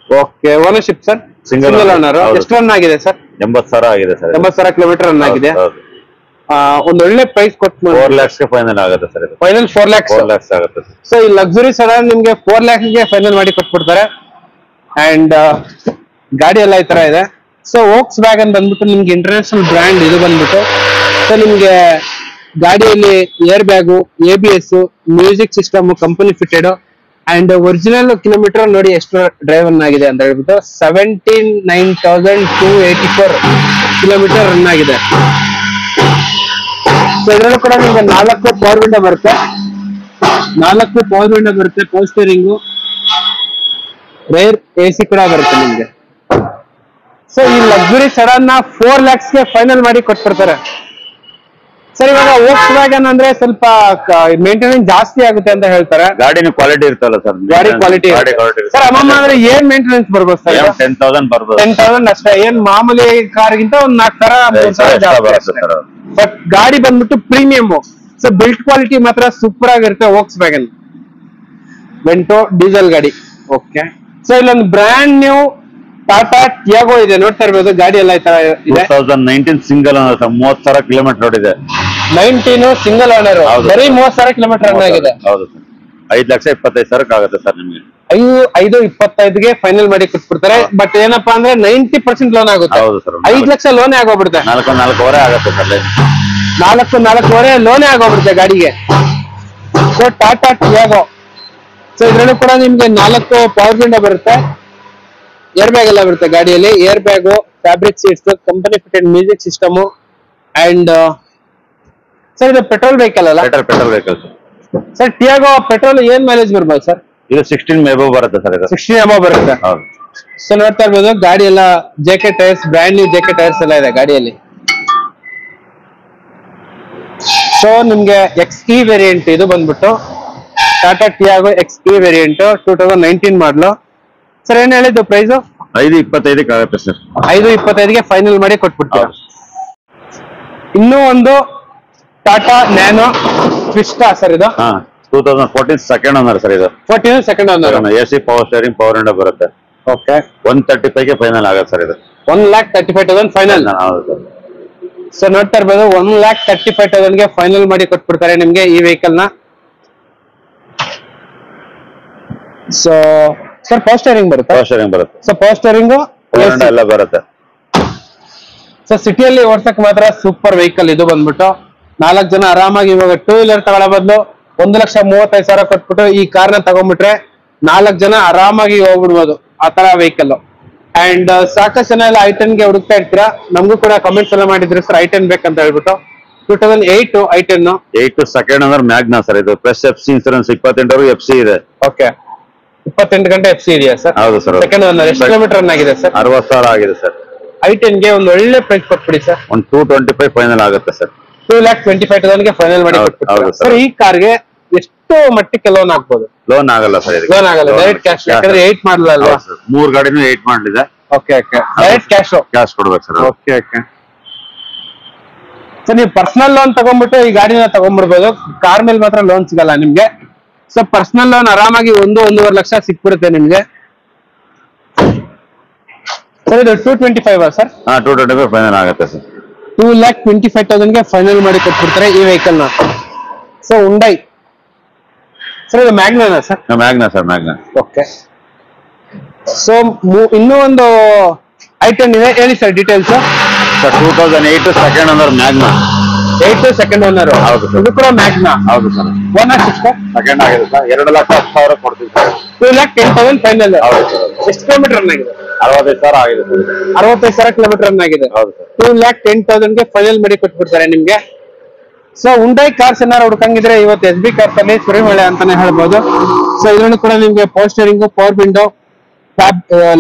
Okay, ownership sir? Single owner. ಎಷ್ಟು ರನ್ ಆಗಿದೆ ಸರ್? 80,000 ಆಗಿದೆ ಸರ್. 80,000 ಕಿಲೋಮೀಟರ್ ರನ್ ಆಗಿದೆ. ಒಂದು ಒಳ್ಳೆ ಪ್ರೈಸ್ ಕೊಟ್ಟು 4 lakhs ಫೈನಲ್ ಆಗುತ್ತೆ ಸರ್. ಫೈನಲ್ 4 lakhs ಆಗುತ್ತೆ. ಸೊ ಈ ಲಕ್ಸುರಿ ಸೆಡಾನ್ ನಿಮ್ಗೆ 4 lakhs ಗೆ ಫೈನಲ್ ಮಾಡಿ ಕೊಟ್ಬಿಡ್ತಾರೆ. ಅಂಡ್ ಗಾಡಿ ಎಲ್ಲ ಈ ತರ ಇದೆ. ಸೊ ವೋಕ್ಸ್ ವ್ಯಾಗನ್ ಬಂದ್ಬಿಟ್ಟು ನಿಮ್ಗೆ ಇಂಟರ್ನ್ಯಾಷನಲ್ ಬ್ರ್ಯಾಂಡ್ ಇದು ಬಂದ್ಬಿಟ್ಟು. ಸೊ ನಿಮ್ಗೆ ಗಾಡಿಯಲ್ಲಿ air bag, ABS, music system company fitted and original kilometre ನೋಡಿ ಎಷ್ಟು ಡ್ರೈವ್ ಆಗಿದೆ ಅಂತ ಹೇಳ್ಬಿಟ್ಟು 79,284 ಕಿಲೋಮೀಟರ್ ರನ್ ಆಗಿದೆ. ಸೊ ಇದರಲ್ಲೂ ಕೂಡ ನಿಮ್ಗೆ 4 ಪವರ್ ವಿಂಡೋ ಬರುತ್ತೆ. 4 ಪವರ್ ವಿಂಡೋ ಬರುತ್ತೆ, ಪವರ್ ಸ್ಟೀರಿಂಗು, ರೇರ್ AC ಕೂಡ ಬರುತ್ತೆ ನಿಮ್ಗೆ. ಸೊ ಈ ಲಕ್ಸುರಿ ಸೆಡಾನ್ ನ 4 lakhs ಗೆ ಫೈನಲ್ ಮಾಡಿ ಕೊಟ್ಬಿಡ್ತಾರೆ ಸರ್. ಇವಾಗ ವೋಕ್ಸ್ ವ್ಯಾಗನ್ ಅಂದ್ರೆ ಸ್ವಲ್ಪ ಮೇಂಟೆನೆನ್ಸ್ ಜಾಸ್ತಿ ಆಗುತ್ತೆ ಅಂತ ಹೇಳ್ತಾರೆ. ಗಾಡಿನ ಕ್ವಾಲಿಟಿ ಇರ್ತಲ್ಲ ಸರ್. ಗಾಡಿ ಕ್ವಾಲಿಟಿ ಸರ್. ಅಮ್ಮಮ್ಮ ಅಂದ್ರೆ ಏನ್ ಮೇಂಟೆನೆನ್ಸ್ ಬರ್ಬೋದು ಸರ್? 10,000 ಬರ್ಬೋದು. 10,000 ಅಷ್ಟೇ. ಏನ್ ಮಾಮೂಲಿ ಕಾರ್ಗಿಂತ ಒಂದ್ 4,000 ಬಟ್ ಗಾಡಿ ಬಂದ್ಬಿಟ್ಟು ಪ್ರೀಮಿಯಂ. ಸೊ ಬಿಲ್ಟ್ ಕ್ವಾಲಿಟಿ ಮಾತ್ರ ಸೂಪರ್ ಆಗಿರುತ್ತೆ ವೋಕ್ಸ್ ವ್ಯಾಗನ್ ವೆಂಟೋ ಡೀಸೆಲ್ ಗಾಡಿ. ಓಕೆ, ಸೊ ಇಲ್ಲೊಂದು ಬ್ರ್ಯಾಂಡ್ ನ್ಯೂ ಟಾಟಾ ಟಿಯಾಗೋ ಇದೆ, ನೋಡ್ತಾ ಇರ್ಬೋದು. ಗಾಡಿ ಎಲ್ಲ ಈ ತರ ಇದೆ. 2019 ಸಿಂಗಲ್ ಓನರ್ ಸರ್. 30,000 ಕಿಲೋಮೀಟರ್ ಓಡಿದೆ. 19 ಸಿಂಗಲ್ ಓನರ್, ಬರೀ 30,000 ಕಿಲೋಮೀಟರ್ ರನ್ ಆಗಿದೆ. ಹೌದು ಸರ್. 5,25,000 ಆಗುತ್ತೆ ಸರ್ ನಿಮ್ಗೆ. 5,25,000 ಫೈನಲ್ ಮಾಡಿ ಕೊಟ್ಬಿಡ್ತಾರೆ. ಬಟ್ ಏನಪ್ಪಾ ಅಂದ್ರೆ 90% ಲೋನ್ ಆಗುತ್ತೆ. ಹೌದು ಸರ್. 5 ಲಕ್ಷ ಲೋನೇ ಆಗೋಗ್ಬಿಡುತ್ತೆ. 4,500 ಆಗುತ್ತೆ ಸರ್. 4,500 ಲೋನೇ ಆಗೋಗ್ಬಿಡುತ್ತೆ ಗಾಡಿಗೆ. So Tata Tiago. ಸೊ ಇದ್ರಲ್ಲೂ ಕೂಡ ನಿಮ್ಗೆ 4 ಪವರ್ ವಿಂಡೋ ಬರುತ್ತೆ, ಏರ್ ಬ್ಯಾಗ್ ಎಲ್ಲ ಬರುತ್ತೆ ಗಾಡಿಯಲ್ಲಿ. Air bag, fabric seats, company fitted music system and sir ಇದು ಪೆಟ್ರೋಲ್ ವೆಹಿಕಲ್ ಅಲ್ಲ? Petrol vehicle sir. Tiago petrol ಏನ್ ಮೈಲೇಜ್ ಬರ್ಬೋದು ಸರ್? ಇದು 16 ಎಬೋ ಬರುತ್ತೆ ಸರ್. ಇದು 16 ಎಬೋ ಬರುತ್ತೆ. ಹೌದು. ಸೊ ನೋಡ್ತಾ ಇರ್ಬೋದು ಗಾಡಿ ಎಲ್ಲ JK tyres, brand new JK tyres ಎಲ್ಲ ಇದೆ ಗಾಡಿಯಲ್ಲಿ. ಸೊ ನಿಮ್ಗೆ XE ವೇರಿಯಂಟ್ ಇದು ಬಂದ್ಬಿಟ್ಟು ಟಾಟಾ ಟಿಯಾಗೋ XE ವೇರಿಯಂಟ್ 2019 ಮಾಡಲು. ಸರ್ ಏನ್ ಹೇಳಿದ್ದು ಪ್ರೈಸ್? 5,25 ಆಗುತ್ತೆ ಸರ್. 5,25 ಫೈನಲ್ ಮಾಡಿ ಕೊಟ್ಬಿಡ್ತೀರಾ. ಇನ್ನೂ ಒಂದು ಟಾಟಾ ನ್ಯಾನೋ ಕ್ವಿಸ್ಟಾ ಸರ್. ಇದು 2014 ಸೆಕೆಂಡ್ ಓನರ್ ಸರ್. ಇದು 14 second owner. AC power steering, power window ಬರುತ್ತೆ. ಓಕೆ, 135 ಫೈನಲ್ ಆಗುತ್ತೆ ಸರ್. ಇದು 1,35,000 ಫೈನಲ್. ಹೌದು ಸರ್. ಸೊ ನೋಡ್ತಾ ಇರ್ಬೋದು 1,35,000 ಫೈನಲ್ ಮಾಡಿ ಕೊಟ್ಬಿಡ್ತಾರೆ ನಿಮ್ಗೆ ಈ ವೆಹಿಕಲ್ ನ. ಸೊ ಸರ್ ಪವರ್ ಸ್ಟೇರಿಂಗ್ ಬರುತ್ತೆ. ಸೊ ಪವರ್ ಸ್ಟೇರಿಂಗ್ ಎಲ್ಲ ಬರುತ್ತೆ. ಸೊ ಸಿಟಿಯಲ್ಲಿ ಓಡ್ಸಕ್ ಮಾತ್ರ ಸೂಪರ್ ವೆಹಿಕಲ್ ಇದು ಬಂದ್ಬಿಟ್ಟು. 4 ಜನ ಆರಾಮಾಗಿ ಇವಾಗ 2 ವೀಲರ್ ತಗೊಳ್ಳೋ ಬದಲು 1,35,000 ಕೊಟ್ಬಿಟ್ಟು ಈ ಕಾರ್ನ ತಗೊಂಡ್ಬಿಟ್ರೆ 4 ಜನ ಆರಾಮಾಗಿ ಹೋಗ್ಬಿಡ್ಬೋದು ಆ ತರ ವೆಹಿಕಲ್. ಅಂಡ್ ಸಾಕಷ್ಟು ಜನ ಎಲ್ಲ I10 ಗೆ ಹುಡುಕ್ತಾ ಇರ್ತೀರಾ. ನಮಗೂ ಕೂಡ ಕಮೆಂಟ್ಸ್ ಎಲ್ಲ ಮಾಡಿದ್ರು ಸರ್ I10 ಬೇಕಂತ ಹೇಳ್ಬಿಟ್ಟು. 2008 I10 second owner Magna sir. ಇದು ಪ್ಲಸ್ FC ಇನ್ಸೂರೆನ್ಸ್ 28 FC ಇದೆ. ಓಕೆ, 28 ಗಂಟೆ FC ಇದೆಯಾ ಸರ್? ಹೌದು ಸರ್. Second owner. ಎಷ್ಟು ಕಿಲೋಮೀಟರ್ ರನ್ ಆಗಿದೆ ಸರ್? 60,000 ಆಗಿದೆ ಸರ್. i10 ಗೆ ಒಂದು ಒಳ್ಳೆ ಪ್ರೈಸ್ ಕೊಟ್ಬಿಡಿ ಸರ್. ಒಂದು 225 ಫೈನಲ್ ಆಗುತ್ತೆ ಸರ್. 2,25,000 ಗೆ ಫೈನಲ್ ಮಾಡಿ ಕೊಟ್ಬಿಡಿ ಸರ್. ಈ ಕಾರ್ಗೆ ಎಷ್ಟು ಮಟ್ಟಕ್ಕೆ ಲೋನ್ ಆಗ್ಬೋದು? ಲೋನ್ ಆಗಲ್ಲ ಸರ್. ಲೋನ್ ಆಗಲ್ಲ, ಡೈರೆಕ್ಟ್ ಕ್ಯಾಶ್. ಯಾಕಂದ್ರೆ 8 ಮಾಡಲ್ಲ ಅಲ್ವಾ? 3 ಗಾಡಿನೂ 8 ಮಾಡಲಿದೆ. ಓಕೆ ಓಕೆ, ಡೈರೆಕ್ಟ್ ಕ್ಯಾಶ್ ಕೊಡ್ಬೇಕು ಸರ್. ಓಕೆ ಓಕೆ ಸರ್, ನೀವು ಪರ್ಸನಲ್ ಲೋನ್ ತಗೊಂಡ್ಬಿಟ್ಟು ಈ ಗಾಡಿನ ತಗೊಂಡ್ಬಿಡ್ಬೋದು. ಕಾರ್ ಮೇಲೆ ಮಾತ್ರ ಲೋನ್ ಸಿಗಲ್ಲ ನಿಮ್ಗೆ. ಸೊ ಪರ್ಸನಲ್ ಲೋನ್ ಆರಾಮಾಗಿ 1-1.5 ಲಕ್ಷ ಸಿಕ್ಬಿಡುತ್ತೆ ನಿಮ್ಗೆ ಸರ್. ಇದು 225 ಸರ್? 225 ಫೈನಲ್ ಆಗುತ್ತೆ ಸರ್. 2,25,000 ಗೆ ಫೈನಲ್ ಮಾಡಿ ಕೊಟ್ಬಿಡ್ತಾರೆ ಈ ವೆಹಿಕಲ್ ನ. ಸೊ ಹುಂಡೈ ಸರ್, ಇದು Magna sir? Magna sir, Magna. Okay. So ಇನ್ನೂ ಒಂದು i10 ಇದೆ, ಹೇಳಿ sir details. Sir 2008 second owner Magna. 8 second owner. ಹೌದು ಸರ್. ಇದು ಕೂಡ ಮ್ಯಾಗ್ನಾ? ಹೌದು ಸರ್. Ownership sir? ಸೆಕೆಂಡ್ ಆಗಿದೆ ಸರ್. 2,10,000 ಕೊಡ್ತೀವಿ ಸರ್. 2,10,000 ಫೈನಲ್. ಹೌದು ಸರ್. ಎಷ್ಟು ಕಿಲೋಮೀಟರ್ ರನ್ ಆಗಿದೆ? 65,000 ಆಗಿದೆ ಸರ್. 65,000 ಕಿಲೋಮೀಟರ್ ರನ್ ಆಗಿದೆ. ಹೌದು ಸರ್. 2,10,000 ಗೆ ಫೈನಲ್ ಮಾಡಿ ಕೊಟ್ಬಿಡ್ತಾರೆ ನಿಮ್ಗೆ. ಸೊ ಹುಂಡೈ ಕಾರ್ಸ್ ಏನಾರು ಹುಡ್ಕಂಗಿದ್ರೆ ಇವತ್ತು SB ಕಾರ್ಸ್ ಅಲ್ಲಿ ಸುರಿಮಳೆ ಅಂತಾನೆ ಹೇಳ್ಬೋದು. ಸೊ ಇದನ್ನು ಕೂಡ ನಿಮ್ಗೆ power steering, power window,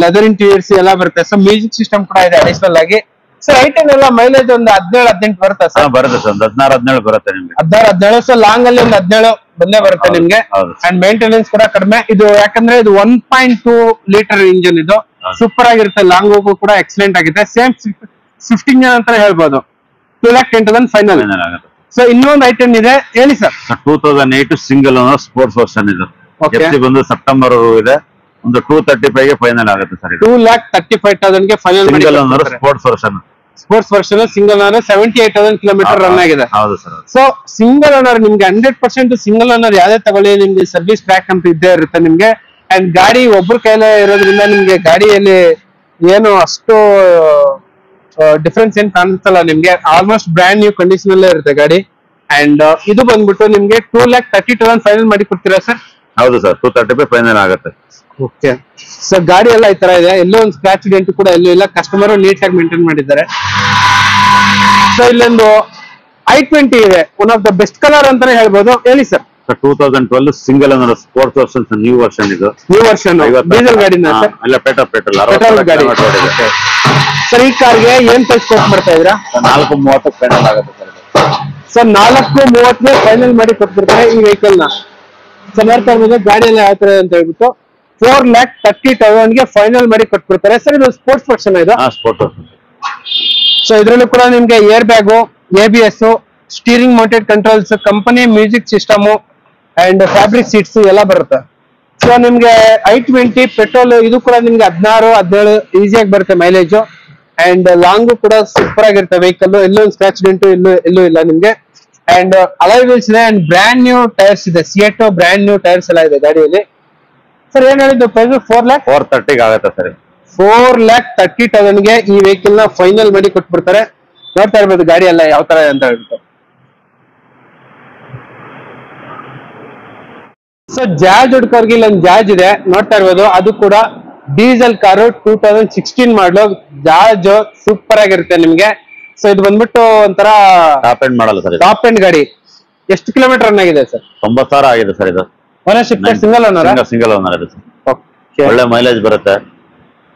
leather interiors ಎಲ್ಲ ಬರುತ್ತೆ. ಸೊ ಮ್ಯೂಸಿಕ್ ಸಿಸ್ಟಮ್ ಕೂಡ ಇದೆ ಅಡಿಷನಲ್ ಆಗಿ. ಸರ್ i10 ಎಲ್ಲ ಮೈಲೇಜ್ ಒಂದು 17-18 ಬರುತ್ತೆ ಸರ್? ಬರುತ್ತೆ ಸರ್. 16-17 ಬರುತ್ತೆ ನಿಮ್ಗೆ. 16-17. ಸೊ ಲಾಂಗ್ ಅಲ್ಲಿ ಒಂದು 17 ಬಂದೇ ಬರುತ್ತೆ ನಿಮ್ಗೆ. ಅಂಡ್ ಮೇಂಟೆನೆನ್ಸ್ ಕೂಡ ಕಡಿಮೆ ಇದು, ಯಾಕಂದ್ರೆ ಇದು 1.2 ಲೀಟರ್ ಇಂಜಿನ್. ಇದು ಸೂಪರ್ ಆಗಿರುತ್ತೆ. ಲಾಂಗ್ ಹೋಗು ಕೂಡ ಎಕ್ಸಲೆಂಟ್ ಆಗಿದೆ. ಸೇಮ್ ಸ್ವಿಫ್ಟ್ ಇಂಜಿನ್ ಅಂತಾನೆ ಹೇಳ್ಬೋದು. 2,10,000 ಫೈನಲ್ ಆಗುತ್ತೆ. ಸೊ ಇನ್ನೊಂದು i10 ಇದೆ, ಹೇಳಿ sir. 2008 single owner sports version ಇದು. FC ಬಂದು ಸೆಪ್ಟೆಂಬರ್ ಇದೆ. ಒಂದು 235 ಗೆ ಫೈನಲ್ ಆಗುತ್ತೆ ಸರ್. 2,35,000 ಗೆ ಫೈನಲ್ ಮಾಡಿ. Single owner sports version single owner 78,000 kilometre run ಆಗಿದೆ. ಹೌದು ಸರ್. ಸೊ ಸಿಂಗಲ್ ಓನರ್ ನಿಮ್ಗೆ 100% ಸಿಂಗಲ್ ಓನರ್ ಯಾವ್ದೇ ತಗೊಳ್ಳಿ ನಿಮ್ಗೆ ಸರ್ವಿಸ್ ಟ್ರ್ಯಾಕ್ ಅಂತ ಇದ್ದೇ ಇರುತ್ತೆ ನಿಮ್ಗೆ. ಅಂಡ್ ಗಾಡಿ ಒಬ್ರು ಕೈಲೇ ಇರೋದ್ರಿಂದ ನಿಮ್ಗೆ ಗಾಡಿಯಲ್ಲಿ ಏನು ಅಷ್ಟು ಡಿಫ್ರೆನ್ಸ್ ಏನ್ ಕಾಣಿಸಲ್ಲ ನಿಮ್ಗೆ. ಆಲ್ಮೋಸ್ಟ್ ಬ್ರ್ಯಾಂಡ್ ನ್ಯೂ ಕಂಡೀಷನ್ ಅಲ್ಲೇ ಇರುತ್ತೆ ಗಾಡಿ. ಅಂಡ್ ಇದು ಬಂದ್ಬಿಟ್ಟು ನಿಮ್ಗೆ 2,30,000 ಫೈನಲ್ ಮಾಡಿ ಕೊಡ್ತೀರಾ ಸರ್? ಹೌದು ಸರ್. 235 ಫೈನಲ್ ಆಗುತ್ತೆ. ಓಕೆ. ಸೊ ಗಾಡಿ ಎಲ್ಲ ಈ ತರ ಇದೆ, ಎಲ್ಲೋ ಒಂದು ಸ್ಕ್ರಾಚ್ ಡೆಂಟ್ ಕೂಡ ಎಲ್ಲೂ ಇಲ್ಲ. ಕಸ್ಟಮರ್ ನೀಟಾಗಿ ಮೇಂಟೈನ್ ಮಾಡಿದ್ದಾರೆ. ಸೊ ಇಲ್ಲೊಂದು i20 ಇದೆ, one of the best colour ಅಂತಾನೆ ಹೇಳ್ಬೋದು, ಹೇಳಿ sir. 2012 single owner sports version new version ಇದು. ನ್ಯೂ ವರ್ಷನ್ ಡೀಸೆಲ್ ಗಾಡಿನ ಸರ್? ಅಲ್ಲ, ಪೆಟ್ರೋಲ್ ಗಾಡಿ. ಸರ್ ಈ ಕಾರ್ಗೆ ಏನ್ ಪ್ರೈಸ್ ಕೊಟ್ಟು ಮಾಡ್ತಾ ಇದ್ದೀರಾ? 430 ಫೈನಲ್ ಆಗುತ್ತೆ ಸರ್. ಸರ್ 430 ಫೈನಲ್ ಮಾಡಿ ಕೊಟ್ಬಿಡ್ತಾರೆ ಈ ವೆಹಿಕಲ್ ನ. ಸೊ ನೋಡ್ತಾ ಇರ್ಬೋದು ಗಾಡಿ ಎಲ್ಲ ಯಾವ ತರ ಅಂತ ಹೇಳ್ಬಿಟ್ಟು 4,30,000 ಗೆ ಫೈನಲ್ ಮಾಡಿ ಕೊಟ್ಬಿಡ್ತಾರೆ ಸರ್. ಇದು ಸ್ಪೋರ್ಟ್ಸ್ ವರ್ಷನ್ ಇದು. ಸೊ ಇದ್ರಲ್ಲೂ ಕೂಡ ನಿಮ್ಗೆ air bag, ABS, steering mounted controls, company music system and fabric seats ಎಲ್ಲ ಬರುತ್ತೆ. ಸೊ ನಿಮ್ಗೆ i20 ಪೆಟ್ರೋಲ್ ಇದು ಕೂಡ ನಿಮ್ಗೆ 16-17 ಈಸಿಯಾಗಿ ಬರುತ್ತೆ ಮೈಲೇಜ್. ಅಂಡ್ ಲಾಂಗು ಕೂಡ ಸೂಪರ್ ಆಗಿರುತ್ತೆ ವೆಹಿಕಲ್. ಎಲ್ಲೂ ಒಂದು ಸ್ಕ್ರಾಚ್ ಡೆಂಟು ಎಲ್ಲೂ ಇಲ್ಲ ನಿಮ್ಗೆ. ಅಂಡ್ ಅಲಾಯ್ ವೀಲ್ಸ್ ಇದೆ ಅಂಡ್ ಬ್ರ್ಯಾಂಡ್ ನ್ಯೂ ಟೈರ್ಸ್ ಇದೆ. ಸಿಯೆಟೋ ಬ್ರ್ಯಾಂಡ್ ನ್ಯೂ ಟೈರ್ಸ್ ಎಲ್ಲ ಇದೆ ಗಾಡಿಯಲ್ಲಿ. ಸರ್ ಏನ್ ಹೇಳಿದ್ದು ಪ್ರೈಸ್? 430 ಆಗುತ್ತೆ ಸರ್. 4,30,000 ಗೆ ಈ ವೆಹಿಕಲ್ ನ ಫೈನಲ್ ಮಾಡಿ ಕೊಟ್ಬಿಡ್ತಾರೆ. ನೋಡ್ತಾ ಇರ್ಬೋದು ಗಾಡಿ ಎಲ್ಲ ಯಾವ ತರ ಅಂತ ಹೇಳ್ಬಿಟ್ಟು. ಸೊ ಜಾಜ್ ಹುಡ್ಕೋರ್ಗೆ ಇಲ್ಲೊಂದು ಜಾಜ್ ಇದೆ, ನೋಡ್ತಾ ಇರ್ಬೋದು. ಅದು ಕೂಡ ಡೀಸೆಲ್ ಕಾರು, 2016 ಮಾಡಲು ಜಾಜ್ ಸೂಪರ್ ಆಗಿರುತ್ತೆ ನಿಮ್ಗೆ. ಸೊ ಇದು ಬಂದ್ಬಿಟ್ಟು ಒಂಥರ ಟಾಪ್ ಎಂಡ್ ಮಾಡಲ್ಲ ಸರ್. ಟಾಪ್ ಎಂಡ್ ಗಾಡಿ. ಎಷ್ಟು ಕಿಲೋಮೀಟರ್ ರನ್ ಆಗಿದೆ ಸರ್? 90,000 ಆಗಿದೆ ಸರ್. ಇದು ownership single owner? Single owner ಇದು. ಒಳ್ಳೆ ಮೈಲೇಜ್ ಬರುತ್ತೆ.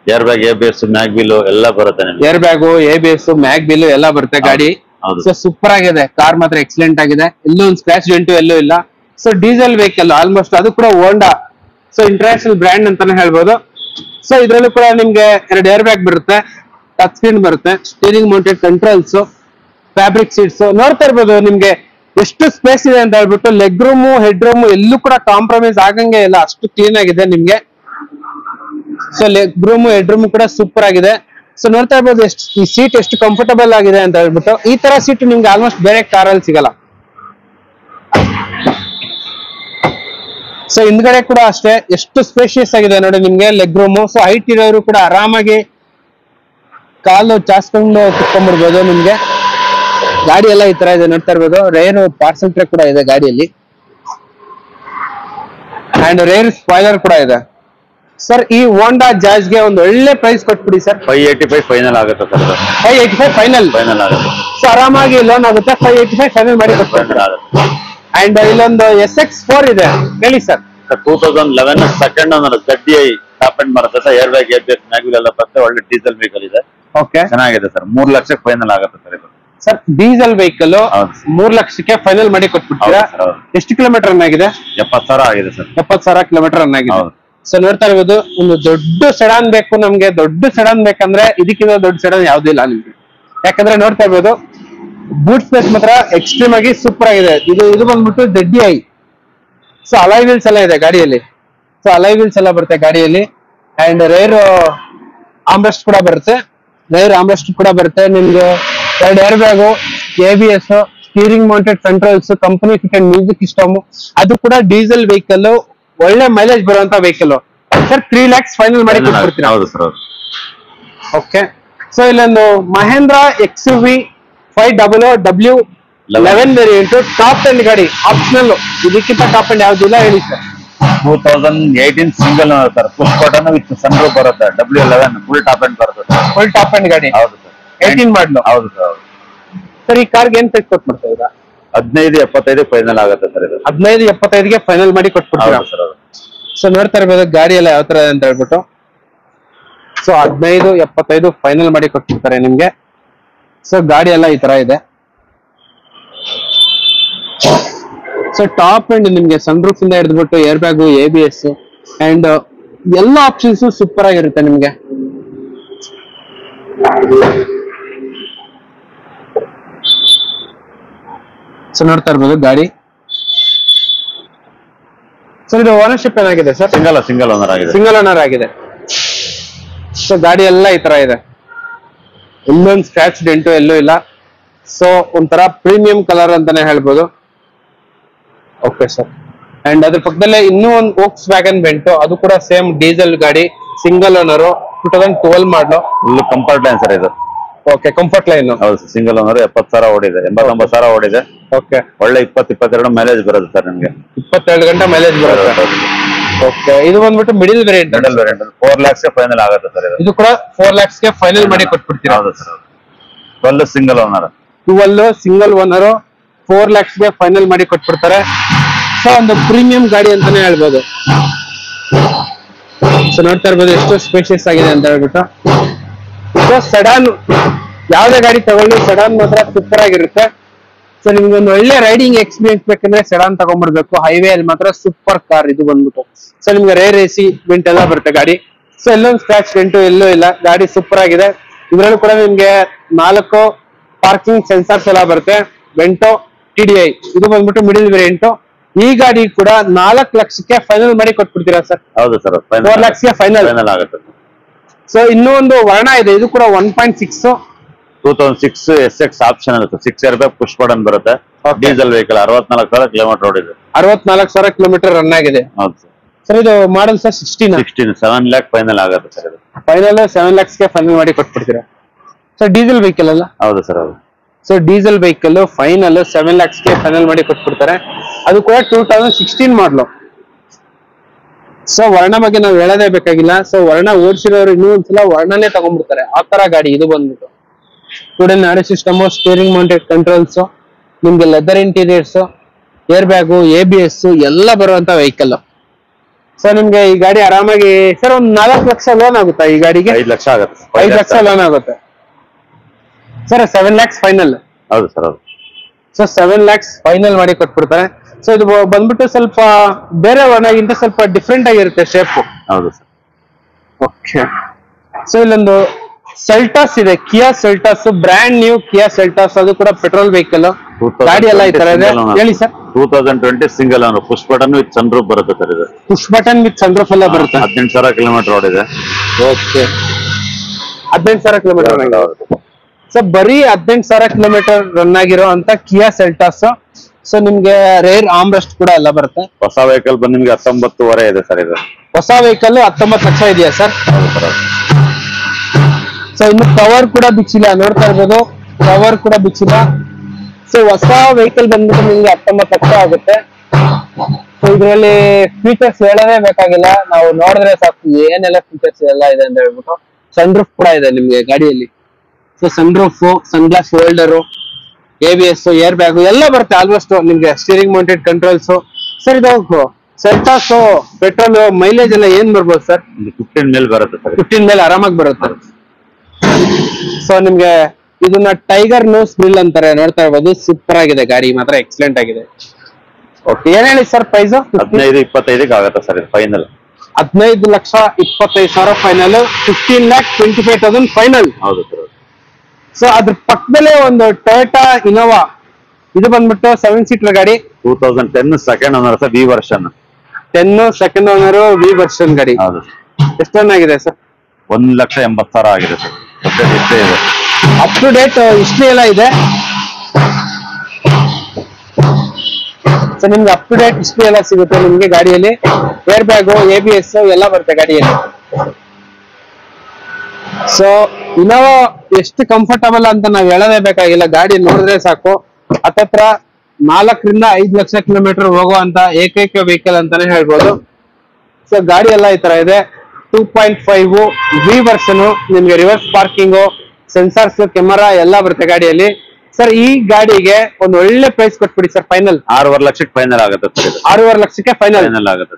ಏರ್ ಬ್ಯಾಗ್, ABS, ಮ್ಯಾಗ್ ಬಿಲ್ ಎಲ್ಲ ಬರುತ್ತೆ ನಿಮ್ಗೆ. ಏರ್ ಬ್ಯಾಗು, ABS, ಮ್ಯಾಗ್ ಬಿಲ್ ಎಲ್ಲ ಬರುತ್ತೆ ಗಾಡಿ. ಸೊ ಸೂಪರ್ ಆಗಿದೆ. ಕಾರ್ ಮಾತ್ರ ಎಕ್ಸಲೆಂಟ್ ಆಗಿದೆ. ಎಲ್ಲೂ ಒಂದು ಸ್ಕ್ರಾಚ್ ಡೆಂಟು ಎಲ್ಲೂ ಇಲ್ಲ. ಸೊ ಡೀಸೆಲ್ ವೆಹಿಕಲ್ ಆಲ್ಮೋಸ್ಟ್, ಅದು ಕೂಡ ಹೋಂಡಾ. ಸೊ ಇಂಟರ್ನ್ಯಾಷನಲ್ ಬ್ರ್ಯಾಂಡ್ ಅಂತಾನೆ ಹೇಳ್ಬೋದು. ಸೊ ಇದ್ರಲ್ಲೂ ಕೂಡ ನಿಮ್ಗೆ 2 ಏರ್ ಬ್ಯಾಗ್ ಬರುತ್ತೆ, ಟಚ್ ಸ್ಕ್ರೀನ್ ಬರುತ್ತೆ, steering mounted controls, fabric seats. ನೋಡ್ತಾ ಇರ್ಬೋದು ನಿಮ್ಗೆ ಎಷ್ಟು ಸ್ಪೇಸ್ ಇದೆ ಅಂತ ಹೇಳ್ಬಿಟ್ಟು. ಲೆಗ್ ರೂಮ್, ಹೆಡ್ ರೂಮ್ ಎಲ್ಲೂ ಕೂಡ ಕಾಂಪ್ರಮೈಸ್ ಆಗಂಗೆ ಇಲ್ಲ, ಅಷ್ಟು ಕ್ಲೀನ್ ಆಗಿದೆ ನಿಮ್ಗೆ. So leg room, head room ಕೂಡ ಸೂಪರ್ ಆಗಿದೆ. ಸೊ ನೋಡ್ತಾ ಇರ್ಬೋದು ಎಷ್ಟು ಈ ಸೀಟ್ ಎಷ್ಟು ಕಂಫರ್ಟಬಲ್ ಆಗಿದೆ ಅಂತ ಹೇಳ್ಬಿಟ್ಟು. ಈ ತರ ಸೀಟ್ ನಿಮ್ಗೆ ಆಲ್ಮೋಸ್ಟ್ ಬೇರೆ ಕಾರಲ್ಲಿ ಸಿಗಲ್ಲ. ಸೊ ಹಿಂದ್ಗಡೆ ಕೂಡ ಅಷ್ಟೇ ಎಷ್ಟು ಸ್ಪೇಷಿಯಸ್ ಆಗಿದೆ ನೋಡಿ ನಿಮ್ಗೆ ಲೆಗ್ ರೂಮ್. ಸೊ ಹೈಟ್ ಇರೋರು ಕೂಡ ಆರಾಮಾಗಿ ಕಾಲು ಚಾಸ್ಕೊಂಡು ಕುತ್ಕೊಂಡ್ಬಿಡ್ಬೋದು ನಿಮ್ಗೆ. ಗಾಡಿ ಎಲ್ಲ ಈ ತರ ಇದೆ, ನೋಡ್ತಾ ಇರ್ಬೋದು. ರೇರ್ ಪಾರ್ಸಲ್ ಟ್ರೇ ಕೂಡ ಇದೆ ಗಾಡಿಯಲ್ಲಿ ಅಂಡ್ ರೇರ್ ಸ್ಪಾಯ್ಲರ್ ಕೂಡ ಇದೆ. ಸರ್ ಈ ಹೋಂಡಾ ಜಾಜ್ ಗೆ ಒಂದು ಒಳ್ಳೆ ಪ್ರೈಸ್ ಕೊಟ್ಬಿಡಿ ಸರ್. 585 ಫೈನಲ್ ಆಗುತ್ತೆ ಸರ್. 585 ಫೈನಲ್ ಆಗುತ್ತೆ. ಸೊ ಆರಾಮಾಗಿ ಲೋನ್ ಆಗುತ್ತೆ. 585 ಫೈನಲ್ ಮಾಡಿ ಕೊಟ್ಬಿಡಿ. ಅಂಡ್ ಇಲ್ಲೊಂದು SX4 ಇದೆ, ಹೇಳಿ sir. 2011 second owner ZDI top and ಬರುತ್ತೆ sir. Air bag ABS mag wheel ಎಲ್ಲ ಬರುತ್ತೆ. ಒಳ್ಳೆ ಡೀಸೆಲ್ ವೆಹಿಕಲ್ ಇದೆ, ಓಕೆ ಚೆನ್ನಾಗಿದೆ ಸರ್. 3 ಲಕ್ಷಕ್ಕೆ ಫೈನಲ್ ಆಗುತ್ತೆ ಸರ್ ಇದು. ಸರ್ ಡೀಸೆಲ್ ವೆಹಿಕಲ್ ಹೌದು. 3 ಲಕ್ಷಕ್ಕೆ ಫೈನಲ್ ಮಾಡಿ ಕೊಟ್ಬಿಡ್ತೀರಾ? ಹೌದು ಸರ್, ಹೌದು. ಎಷ್ಟು ಕಿಲೋಮೀಟರ್ ರನ್ ಆಗಿದೆ? 70,000 ಆಗಿದೆ ಸರ್. 70,000 ಕಿಲೋಮೀಟರ್ ರನ್ ಆಗಿದೆ. ಹೌದು. ಸೊ ನೋಡ್ತಾ ಇರ್ಬೋದು, ಒಂದು ದೊಡ್ಡ ಸೆಡಾನ್ ಬೇಕು ನಮ್ಗೆ. ದೊಡ್ಡ ಸೆಡಾನ್ ಬೇಕಂದ್ರೆ ಇದಕ್ಕಿಂತ ದೊಡ್ಡ ಸೆಡಾನ್ ಯಾವ್ದು ಇಲ್ಲ ನಿಮ್ಗೆ. ಯಾಕಂದ್ರೆ ನೋಡ್ತಾ ಇರ್ಬೋದು, ಬೂಟ್ ಸ್ಪೇಸ್ ಮಾತ್ರ ಎಕ್ಸ್ಟ್ರೀಮ್ ಆಗಿ ಸೂಪರ್ ಆಗಿದೆ. ಇದು ಬಂದ್ಬಿಟ್ಟು ZDI. ಸೊ ಅಲಾಯ್ ವೀಲ್ಸ್ ಎಲ್ಲ ಇದೆ ಗಾಡಿಯಲ್ಲಿ. ಸೊ ಅಲಾಯ್ ವೀಲ್ಸ್ ಎಲ್ಲ ಬರುತ್ತೆ ಗಾಡಿಯಲ್ಲಿ. ಅಂಡ್ ರೇರ್ ಆಮ್ರೆಸ್ಟ್ ಕೂಡ ಬರುತ್ತೆ. ನಿಮ್ಗೆ 2 air bag, ABS, steering mounted controls, company fitted music system. ಅದು ಕೂಡ ಡೀಸೆಲ್ ವೆಹಿಕಲ್, ಒಳ್ಳೆ ಮೈಲೇಜ್ ಬರುವಂತ ವೆಹಿಕಲ್. ಸರ್ 3 lakhs ಫೈನಲ್ ಮಾಡಿ ಕೊಡ್ತೀರಾ? ಹೌದು ಸರ್, ಹೌದು. ಓಕೆ. ಸೊ ಇಲ್ಲೊಂದು Mahindra XUV 500W11 variant top end ಗಾಡಿ, ಆಪ್ಷನಲ್. ಇದಕ್ಕಿಂತ ಟಾಪ್ ಎಂಡ್ ಯಾವ್ದಿಲ್ಲ ಹೇಳಿ sir. 2018 single owner sir. Push button with sunroof ಬರುತ್ತೆ. W11 ಫುಲ್ ಟಾಪ್ ಎಂಡ್ ಬರುತ್ತೆ. ಫುಲ್ ಟಾಪ್ ಎಂಡ್ ಗಾಡಿ. ಹೌದು ಸರ್. 18 ಮಾಡಲು. ಹೌದು ಸರ್, ಹೌದು. ಸರ್ ಈ ಕಾರ್ಗೆ ಏನ್ ಪ್ರೈಸ್ ಕೊಟ್ಟು ಮಾಡ್ತಾ ಇದ್ದೀರಾ? 15,75 ಫೈನಲ್ ಆಗುತ್ತೆ ಸರ್ ಇದು. 15,75ಗೆ ಫೈನಲ್ ಮಾಡಿ ಕೊಟ್ಬಿಡ್ತೀರಾ? ಹೌದು ಸರ್, ಹೌದು. ಸೊ ನೋಡ್ತಾ ಇರ್ಬೋದು ಗಾಡಿ ಎಲ್ಲ ಯಾವ ತರ ಅಂತ ಹೇಳ್ಬಿಟ್ಟು. ಸೊ 15,75 ಫೈನಲ್ ಮಾಡಿ ಕೊಟ್ಬಿಡ್ತಾರೆ ನಿಮ್ಗೆ. ಸೊ ಗಾಡಿ ಎಲ್ಲ ಈ ತರ ಇದೆ. ಸೊ ಟಾಪ್ ಎಂಡ್ ನಿಮ್ಗೆ ಸನ್ರೂಫ್ ಇಂದ ಹಿಡಿದ್ಬಿಟ್ಟು ಏರ್ ಬ್ಯಾಗು, ABS ಅಂಡ್ ಎಲ್ಲ ಆಪ್ಷನ್ಸ್ ಸೂಪರ್ ಆಗಿರುತ್ತೆ ನಿಮ್ಗೆ. ಸೊ ನೋಡ್ತಾ ಇರ್ಬೋದು ಗಾಡಿ. ಸರ್ ಇದು ಓನರ್ಶಿಪ್ ಏನಾಗಿದೆ ಸರ್? ಸಿಂಗಲ್ ಓನರ್ ಆಗಿದೆ. ಸಿಂಗಲ್ ಓನರ್ ಆಗಿದೆ. ಸೊ ಗಾಡಿ ಎಲ್ಲ ಈ ತರ ಇದೆ. ಎಲ್ಲೊಂದು ಸ್ಕ್ರಾಚ್ ಡೆಂಟು ಎಲ್ಲೂ ಇಲ್ಲ. ಸೊ ಒಂಥರ ಪ್ರೀಮಿಯಂ ಕಲರ್ ಅಂತಾನೆ ಹೇಳ್ಬೋದು. Okay sir. ಅಂಡ್ ಅದ್ರ ಪಕ್ಕದಲ್ಲೇ ಇನ್ನೂ ಒಂದು ವೋಕ್ಸ್ ವ್ಯಾಗನ್ ಬೆಂಟು, ಅದು ಕೂಡ ಸೇಮ್ ಡೀಸೆಲ್ ಗಾಡಿ, ಸಿಂಗಲ್ ಓನರ್, 2012 ಮಾಡಲು. ಫುಲ್ ಕಂಫರ್ಟ್ ಲೈನ್ ಸರ್ ಇದು. Okay, comfort line. ಹೌದು, ಸಿಂಗಲ್ ಓನರ್. 70,000 ಓಡಿದೆ, 89,000 ಓಡಿದೆ. ಓಕೆ, ಒಳ್ಳೆ 20-22 ಮೈಲೇಜ್ ಬರುತ್ತೆ ಸರ್ ನಿಮ್ಗೆ. 22 ಗಂಟೆ ಮೈಲೇಜ್ ಬರುತ್ತೆ. ಓಕೆ, ಇದು ಬಂದ್ಬಿಟ್ಟು ಮಿಡಿಲ್ ವೇರಿಯಂಟ್. 4 lakhs ಫೈನಲ್ ಆಗುತ್ತೆ ಸರ್ ಇದು. ಇದು ಕೂಡ 4 lakhs ಫೈನಲ್ ಮಾಡಿ ಕೊಟ್ಬಿಡ್ತೀರಾ? ಹೌದು sir. 12 single owner. 12 single owner, 4 lakhs final ಮಾಡಿ ಕೊಟ್ಬಿಡ್ತಾರೆ. ಸೊ ಒಂದು ಪ್ರೀಮಿಯಂ ಗಾಡಿ ಅಂತಾನೆ ಹೇಳ್ಬೋದು. ಸೊ ನೋಡ್ತಾ ಇರ್ಬೋದು ಎಷ್ಟು ಸ್ಪೇಷಿಯಸ್ ಆಗಿದೆ ಅಂತ ಹೇಳ್ಬಿಟ್ಟು. ಸೊ ಸಡಾನ್, ಯಾವ್ದೇ ಗಾಡಿ ತಗೊಳ್ಳಿ ಸಡಾನ್ ಮಾತ್ರ ಸೂಪರ್ ಆಗಿರುತ್ತೆ. ಸೊ ನಿಮ್ಗೆ ಒಂದು ಒಳ್ಳೆ ರೈಡಿಂಗ್ ಎಕ್ಸ್ಪೀರಿಯನ್ಸ್ ಬೇಕಂದ್ರೆ ಸಡಾನ್ ತಗೊಂಡ್ಬಿಡ್ಬೇಕು. ಹೈವೇ ಅಲ್ಲಿ ಮಾತ್ರ ಸೂಪರ್ ಕಾರ್ ಇದು ಬಂದ್ಬಿಟ್ಟು. ಸೊ ನಿಮ್ಗೆ ರೇರ್ AC ವೆಂಟ್ ಎಲ್ಲ ಬರುತ್ತೆ ಗಾಡಿ. ಸೊ ಎಲ್ಲೊಂದು ಸ್ಕ್ರಾಚ್ ವೆಂಟು ಎಲ್ಲೂ ಇಲ್ಲ. ಗಾಡಿ ಸೂಪರ್ ಆಗಿದೆ. ಇದ್ರಲ್ಲೂ ಕೂಡ ನಿಮ್ಗೆ 4 ಪಾರ್ಕಿಂಗ್ ಸೆನ್ಸಾರ್ಸ್ ಎಲ್ಲ ಬರುತ್ತೆ. ವೆಂಟೋ TDI ಇದು ಬಂದ್ಬಿಟ್ಟು ಮಿಡಿಲ್ ವೇರಿಯಂಟ್. ಈ ಗಾಡಿ ಕೂಡ 4 ಲಕ್ಷಕ್ಕೆ ಫೈನಲ್ ಮಾಡಿ ಕೊಟ್ಬಿಡ್ತೀರಾ ಸರ್? ಹೌದು ಸರ್, 4 lakhs ಫೈನಲ್ ಆಗುತ್ತೆ. ಸೊ ಇನ್ನೂ ಒಂದು ವರ್ಣ ಇದೆ, ಇದು ಕೂಡ 1.6 2006 SX ಆಪ್ಷನ್ ಇರುತ್ತೆ. 6 ಏರ್ ಬ್ಯಾಗ್, ಪುಷ್ ಬಟನ್ ಬರುತ್ತೆ. ಡೀಸೆಲ್ ವೆಹಿಕಲ್, 64,000 ಕಿಲೋಮೀಟರ್ ಓಡಿದೆ. 64,000 ಕಿಲೋಮೀಟರ್ ರನ್ ಆಗಿದೆ. ಹೌದು ಸರ್. ಸರ್ ಇದು ಮಾಡಲ್ ಸರ್ 16 7 lakh ಫೈನಲ್ ಆಗುತ್ತೆ ಸರ್ ಇದು. ಫೈನಲ್ 7 lakhs ಫೈನಲ್ ಮಾಡಿ ಕೊಟ್ಬಿಡ್ತೀರಾ? ಸರ್ ಡೀಸೆಲ್ ವೆಹಿಕಲ್ ಅಲ್ಲ? ಹೌದು ಸರ್, ಹೌದು. So diesel vehicle final 7 lakhs final ಮಾಡಿ ಕೊಟ್ಬಿಡ್ತಾರೆ. ಅದು ಕೂಡ 2016 ಮಾಡಲು. ಸೊ ವರ್ಣ ಬಗ್ಗೆ ನಾವು ಹೇಳೋದೇ ಬೇಕಾಗಿಲ್ಲ. ಸೊ ವರ್ಣ ಓಡಿಸಿರೋರು ಇನ್ನೂ ಒಂದ್ಸಲ ವರ್ಣನೇ ತಗೊಂಡ್ಬಿಡ್ತಾರೆ, ಆ ತರ ಗಾಡಿ ಇದು ಬಂದ್ಬಿಟ್ಟು. ಟುಡೇ ನಾಡೆ ಸಿಸ್ಟಮ್, ಸ್ಟೀರಿಂಗ್ ಮೌಂಟೆಡ್ ಕಂಟ್ರೋಲ್ಸ್, ನಿಮ್ಗೆ leather interiors, air bag, ABS ಎಲ್ಲ ಬರುವಂತ ವೆಹಿಕಲ್. ಸೊ ನಿಮ್ಗೆ ಈ ಗಾಡಿ ಆರಾಮಾಗಿ ಸರ್ ಒಂದು 4 ಲಕ್ಷ ಲೋನ್ ಆಗುತ್ತಾ ಈ ಗಾಡಿಗೆ? 5 ಲಕ್ಷ ಆಗುತ್ತೆ. 5 ಲಕ್ಷ ಲೋನ್ ಆಗುತ್ತೆ ಸರ್. 7 lakhs final. ಹೌದು ಸರ್, ಹೌದು. ಸೊ 7 lakhs ಫೈನಲ್ ಮಾಡಿ ಕೊಟ್ಬಿಡ್ತಾರೆ. ಸೊ ಇದು ಬಂದ್ಬಿಟ್ಟು ಸ್ವಲ್ಪ ಬೇರೆ ವರ್ಣಗಿಂತ ಸ್ವಲ್ಪ ಡಿಫ್ರೆಂಟ್ ಆಗಿರುತ್ತೆ ಶೇಪ್. ಹೌದು ಸರ್. ಓಕೆ. ಸೊ ಇಲ್ಲೊಂದು ಸೆಲ್ಟಾಸ್ ಇದೆ, ಕಿಯಾ ಸೆಲ್ಟಾಸ್, ಬ್ರ್ಯಾಂಡ್ ನ್ಯೂ ಕಿಯಾ ಸೆಲ್ಟಾಸ್. ಅದು ಕೂಡ ಪೆಟ್ರೋಲ್ ವೆಹಿಕಲ್. ಗಾಡಿ ಎಲ್ಲ ಈ ತರ ಇದೆ. ಹೇಳಿ sir. 2020 single owner, push button with sunroof ಬರುತ್ತೆ ಸರ್ ಇದು. ಪುಷ್ ಬಟನ್ ವಿತ್ ಸನ್ರೂಫ್ ಎಲ್ಲ ಬರುತ್ತೆ. 18,000 ಕಿಲೋಮೀಟರ್ ಓಡಿದೆ. Okay, 18,000 kilometre. ಸೊ ಬರೀ 18,000 ಕಿಲೋಮೀಟರ್ ರನ್ ಆಗಿರೋ ಅಂತ ಕಿಯಾ ಸೆಲ್ಟಾಸ್. ಸೊ ನಿಮ್ಗೆ ರೇರ್ ಆಮ್ರೆಸ್ಟ್ ಕೂಡ ಎಲ್ಲ ಬರುತ್ತೆ. ಹೊಸ ವೆಹಿಕಲ್ ಬಂದು ನಿಮ್ಗೆ 19.5 ಇದೆ ಸರ್ ಇದು. ಹೊಸ ವೆಹಿಕಲ್ 19 ಲಕ್ಷ ಇದೆಯಾ ಸರ್? ಸೊ ಇನ್ನು ಕವರ್ ಕೂಡ ಬಿಚ್ಚಿಲ್ಲ, ನೋಡ್ತಾ ಇರ್ಬೋದು. ಕವರ್ ಕೂಡ ಬಿಚ್ಚಿಲ್ಲ. ಸೊ ಹೊಸ ವೆಹಿಕಲ್ ಬಂದ್ಬಿಟ್ಟು ನಿಮ್ಗೆ 19 ಲಕ್ಷ ಆಗುತ್ತೆ. ಸೊ ಇದ್ರಲ್ಲಿ ಫೀಚರ್ಸ್ ಹೇಳೋದೇ ಬೇಕಾಗಿಲ್ಲ, ನಾವು ನೋಡಿದ್ರೆ ಸಾಕು ಏನೆಲ್ಲ ಫೀಚರ್ಸ್ ಎಲ್ಲ ಇದೆ ಅಂತ ಹೇಳ್ಬಿಟ್ಟು. ಸನ್ರೂಫ್ ಕೂಡ ಇದೆ ನಿಮ್ಗೆ ಗಾಡಿಯಲ್ಲಿ. So sunroof, sunglass holder, ABS, air bag ಎಲ್ಲ ಬರುತ್ತೆ ಆಲ್ಮೋಸ್ಟ್ ನಿಮ್ಗೆ. Steering mounted controls. ಸರ್ ಇದು ಸೆಲ್ಟಾಸ್ ಪೆಟ್ರೋಲ್ ಮೈಲೇಜ್ ಎಲ್ಲ ಏನ್ ಬರ್ಬೋದು ಸರ್? 15 ಮೇಲೆ ಬರುತ್ತೆ ಸರ್. 15 ಮೇಲೆ ಆರಾಮಾಗಿ ಬರುತ್ತೆ. ಸೊ ನಿಮ್ಗೆ ಇದನ್ನ ಟೈಗರ್ ನೋಸ್ ಗ್ರಿಲ್ ಅಂತಾರೆ, ನೋಡ್ತಾ ಇರ್ಬೋದು. ಸೂಪರ್ ಆಗಿದೆ ಗಾಡಿ, ಮಾತ್ರ ಎಕ್ಸಲೆಂಟ್ ಆಗಿದೆ. ಓಕೆ, ಏನ್ ಹೇಳಿ ಸರ್ ಪ್ರೈಸ್? 15-25 ಆಗುತ್ತೆ ಸರ್ ಇದು ಫೈನಲ್. 15,25,000 ಫೈನಲ್. 15,25,000 ಫೈನಲ್. ಹೌದು ಸರ್. ಸೊ ಅದ್ರ ಪಕ್ಕದಲ್ಲೇ ಒಂದು ಟೊಯೋಟಾ ಇನೋವಾ, ಇದು ಬಂದ್ಬಿಟ್ಟು 7 ಸೀಟರ್ ಗಾಡಿ. 2010 second owner sir, V version. 10 second owner V version ಗಾಡಿ. ಹೌದು. ಎಷ್ಟು ರನ್ ಆಗಿದೆ ಸರ್? 1,80,000 ಆಗಿದೆ ಸರ್. ಇಷ್ಟೇ ಇದೆ. ಅಪ್ ಟು ಡೇಟ್ ಹಿಸ್ಟ್ರಿ ಎಲ್ಲ ಇದೆ. ಸೊ ನಿಮ್ಗೆ ಅಪ್ ಟು ಡೇಟ್ ಹಿಸ್ಟ್ರಿ ಎಲ್ಲ ಸಿಗುತ್ತೆ ನಿಮ್ಗೆ ಗಾಡಿಯಲ್ಲಿ. ಏರ್ ಬ್ಯಾಗು, ABS ಎಲ್ಲ ಬರುತ್ತೆ ಗಾಡಿಯಲ್ಲಿ. ಸೊ ಇನೋವಾ ಎಷ್ಟು ಕಂಫರ್ಟಬಲ್ ಅಂತ ನಾವ್ ಹೇಳೋದೇ ಬೇಕಾಗಿಲ್ಲ, ಗಾಡಿ ನೋಡಿದ್ರೆ ಸಾಕು. ಹತ್ತತ್ರ 4-5 ಲಕ್ಷ ಕಿಲೋಮೀಟರ್ ಹೋಗುವಂತ ಏಕೈಕ ವೆಹಿಕಲ್ ಅಂತಾನೆ ಹೇಳ್ಬೋದು. ಸೊ ಗಾಡಿ ಎಲ್ಲ ಈ ತರ ಇದೆ. 2.5 ವಿ ವರ್ಷನ್, ನಿಮ್ಗೆ ರಿವರ್ಸ್ ಪಾರ್ಕಿಂಗು, ಸೆನ್ಸಾರ್ಸ್, ಕ್ಯಾಮೆರಾ ಎಲ್ಲ ಬರುತ್ತೆ ಗಾಡಿಯಲ್ಲಿ. ಸರ್ ಈ ಗಾಡಿಗೆ ಒಂದು ಒಳ್ಳೆ ಪ್ರೈಸ್ ಕೊಟ್ಬಿಡಿ ಸರ್. ಫೈನಲ್ 6.5 ಲಕ್ಷಕ್ಕೆ ಫೈನಲ್ ಆಗುತ್ತೆ ಸರ್. 6.5 ಲಕ್ಷಕ್ಕೆ ಫೈನಲ್ ಆಗುತ್ತೆ.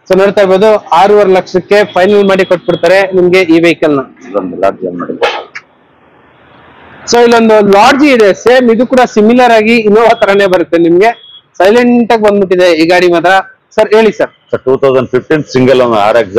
ಸೊ ನೋಡ್ತಾ ಇರ್ಬೋದು, 6.5 ಲಕ್ಷಕ್ಕೆ ಫೈನಲ್ ಮಾಡಿ ಕೊಟ್ಬಿಡ್ತಾರೆ ನಿಮ್ಗೆ ಈ ವೆಹಿಕಲ್ ನ. ಸೊ ಇಲ್ಲೊಂದು ಲಾಡ್ಜಿ ಇದೆ ಸೇಮ್, ಇದು ಕೂಡ ಸಿಮಿಲರ್ ಆಗಿ ಇನೋವಾ ತರನೇ ಬರುತ್ತೆ ನಿಮ್ಗೆ. ಸೈಲೆಂಟ್ ಆಗಿ ಬಂದ್ಬಿಟ್ಟಿದೆ ಈ ಗಾಡಿ ಮಾತ್ರ. ಸರ್ ಹೇಳಿ ಸರ್. 2015 ಸಿಂಗಲ್ RXZ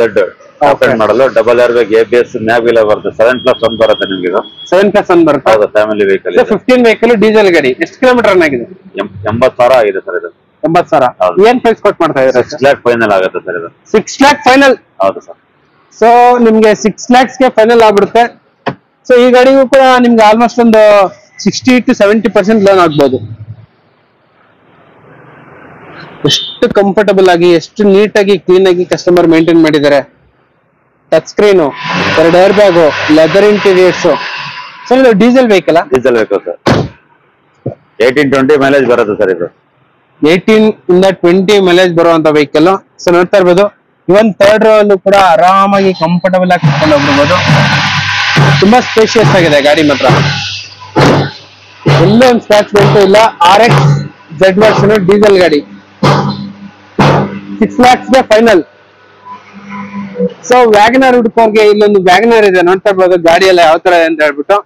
ಮಾಡಲು, double air bag, ABS, mag wheel ಬರುತ್ತೆ. 7+1 ಬರುತ್ತೆ ನಿಮ್ಗೆ. ಇದು 7+1 ಬರುತ್ತೆ. ಹೌದು, ಫ್ಯಾಮಿಲಿ ವೆಹಿಕಲ್. 15 ವೆಹಿಕಲ್ ಡೀಸೆಲ್ ಗಾಡಿ. ಎಷ್ಟು ಕಿಲೋಮೀಟರ್ ರನ್ ಆಗಿದೆ? 80,000 ಆಗಿದೆ ಸರ್ ಇದು. 80,000. ಏನ್ ಪ್ರೈಸ್ ಕೊಟ್ ಮಾಡ್ತಾ ಇದ್ದಾರೆ? 6 lakh ಫೈನಲ್ ಆಗುತ್ತೆ ಸರ್ ಇದು. 6 lakh ಫೈನಲ್. ಹೌದು ಸರ್. ಸೊ ನಿಮ್ಗೆ 6 lakhs ಗೆ ಫೈನಲ್ ಆಗ್ಬಿಡುತ್ತೆ. ಸೊ ಈ ಗಾಡಿಗೂ ಕೂಡ ನಿಮ್ಗೆ ಆಲ್ಮೋಸ್ಟ್ ಒಂದು 60 to 70% ಲೋನ್ ಆಗ್ಬೋದು. ಎಷ್ಟು ಕಂಫರ್ಟಬಲ್ ಆಗಿ, ಎಷ್ಟು ನೀಟಾಗಿ, ಕ್ಲೀನ್ ಆಗಿ ಕಸ್ಟಮರ್ ಮೇಂಟೈನ್ ಮಾಡಿದ್ದಾರೆ. Touch screen, 2 air bag, leather interiors. Sir ಇದು diesel vehicle? Diesel vehicle sir. 18-20 mileage ಬರುತ್ತೆ ಸರ್ ಇದು. 18-20 ಮೈಲೇಜ್ ಬರುವಂತ ವೆಹಿಕಲ್. ಸೊ ನೋಡ್ತಾ ಇರ್ಬೋದು, ಇವನ್ ಥರ್ಡ್ ರೋ ಅಲ್ಲೂ ಕೂಡ ಆರಾಮಾಗಿ ಕಂಫರ್ಟಬಲ್ ಆಗಿ ಕುತ್ಕೊಂಡು ಹೋಗ್ಬಿಡ್ಬೋದು. ತುಂಬಾ ಸ್ಪೇಷಿಯಸ್ ಆಗಿದೆ ಗಾಡಿ ಮಾತ್ರ. ಎಲ್ಲೂ ಒಂದು ಸ್ಕ್ರಾಚ್ ಬೇಕು ಇಲ್ಲ. RXZ ವರ್ಷನ್ ಡೀಸೆಲ್ ಗಾಡಿ. 6 lakhs ಗೆ ಫೈನಲ್. ಸೊ ವ್ಯಾಗನರ್ ಹುಡುಕೋರ್ಗೆ ಇಲ್ಲೊಂದು ವ್ಯಾಗನರ್ ಇದೆ, ನೋಡ್ತಾ ಇರ್ಬೋದು ಗಾಡಿ ಎಲ್ಲ ಯಾವ ತರ ಇದೆ ಅಂತ ಹೇಳ್ಬಿಟ್ಟು.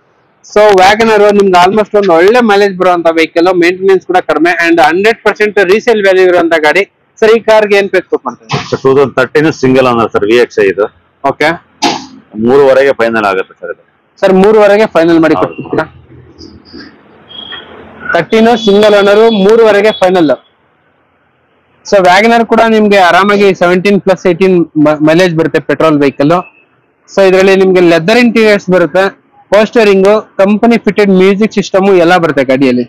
ಸೊ ವ್ಯಾಗನರ್ ನಿಮ್ಗೆ ಆಲ್ಮೋಸ್ಟ್ ಒಂದು ಒಳ್ಳೆ ಮೈಲೇಜ್ ಬರುವಂತ ವೆಹಿಕಲ್, ಮೇಂಟೆನೆನ್ಸ್ ಕೂಡ ಕಡಿಮೆ ಅಂಡ್ 100% ರೀಸೇಲ್ ವ್ಯಾಲ್ಯೂ ಇರುವಂತ ಗಾಡಿ. ಸರ್ ಈ ಕಾರ್ಗೆ ಏನ್ ಪ್ರೈಸ್ ಕೊಟ್ಟು ಮಾಡ್ತಾರೆ? 2013 ಸಿಂಗಲ್ ಓನರ್ ಸರ್, VXI ಇದು. ಓಕೆ, 3.5 ಫೈನಲ್ ಆಗುತ್ತೆ ಸರ್ ಇದು. ಸರ್ 3.5 ಫೈನಲ್ ಮಾಡಿ ಕೊಡ್ತೀರಾ? 13 single owner, 3.5 final. So WagonR ಕೂಡ ನಿಮ್ಗೆ ಆರಾಮಾಗಿ 17+18 ಮೈಲೇಜ್ ಬರುತ್ತೆ, ಪೆಟ್ರೋಲ್ ವೆಹಿಕಲ್. ಸೊ ಇದರಲ್ಲಿ ನಿಮ್ಗೆ ಲೆದರ್ ಇಂಟೀರಿಯರ್ಸ್ ಬರುತ್ತೆ, ಪೋಸ್ಟರಿಂಗು, ಕಂಪನಿ ಫಿಟೆಡ್ ಮ್ಯೂಸಿಕ್ ಸಿಸ್ಟಮ್ ಎಲ್ಲ ಬರುತ್ತೆ ಗಾಡಿಯಲ್ಲಿ.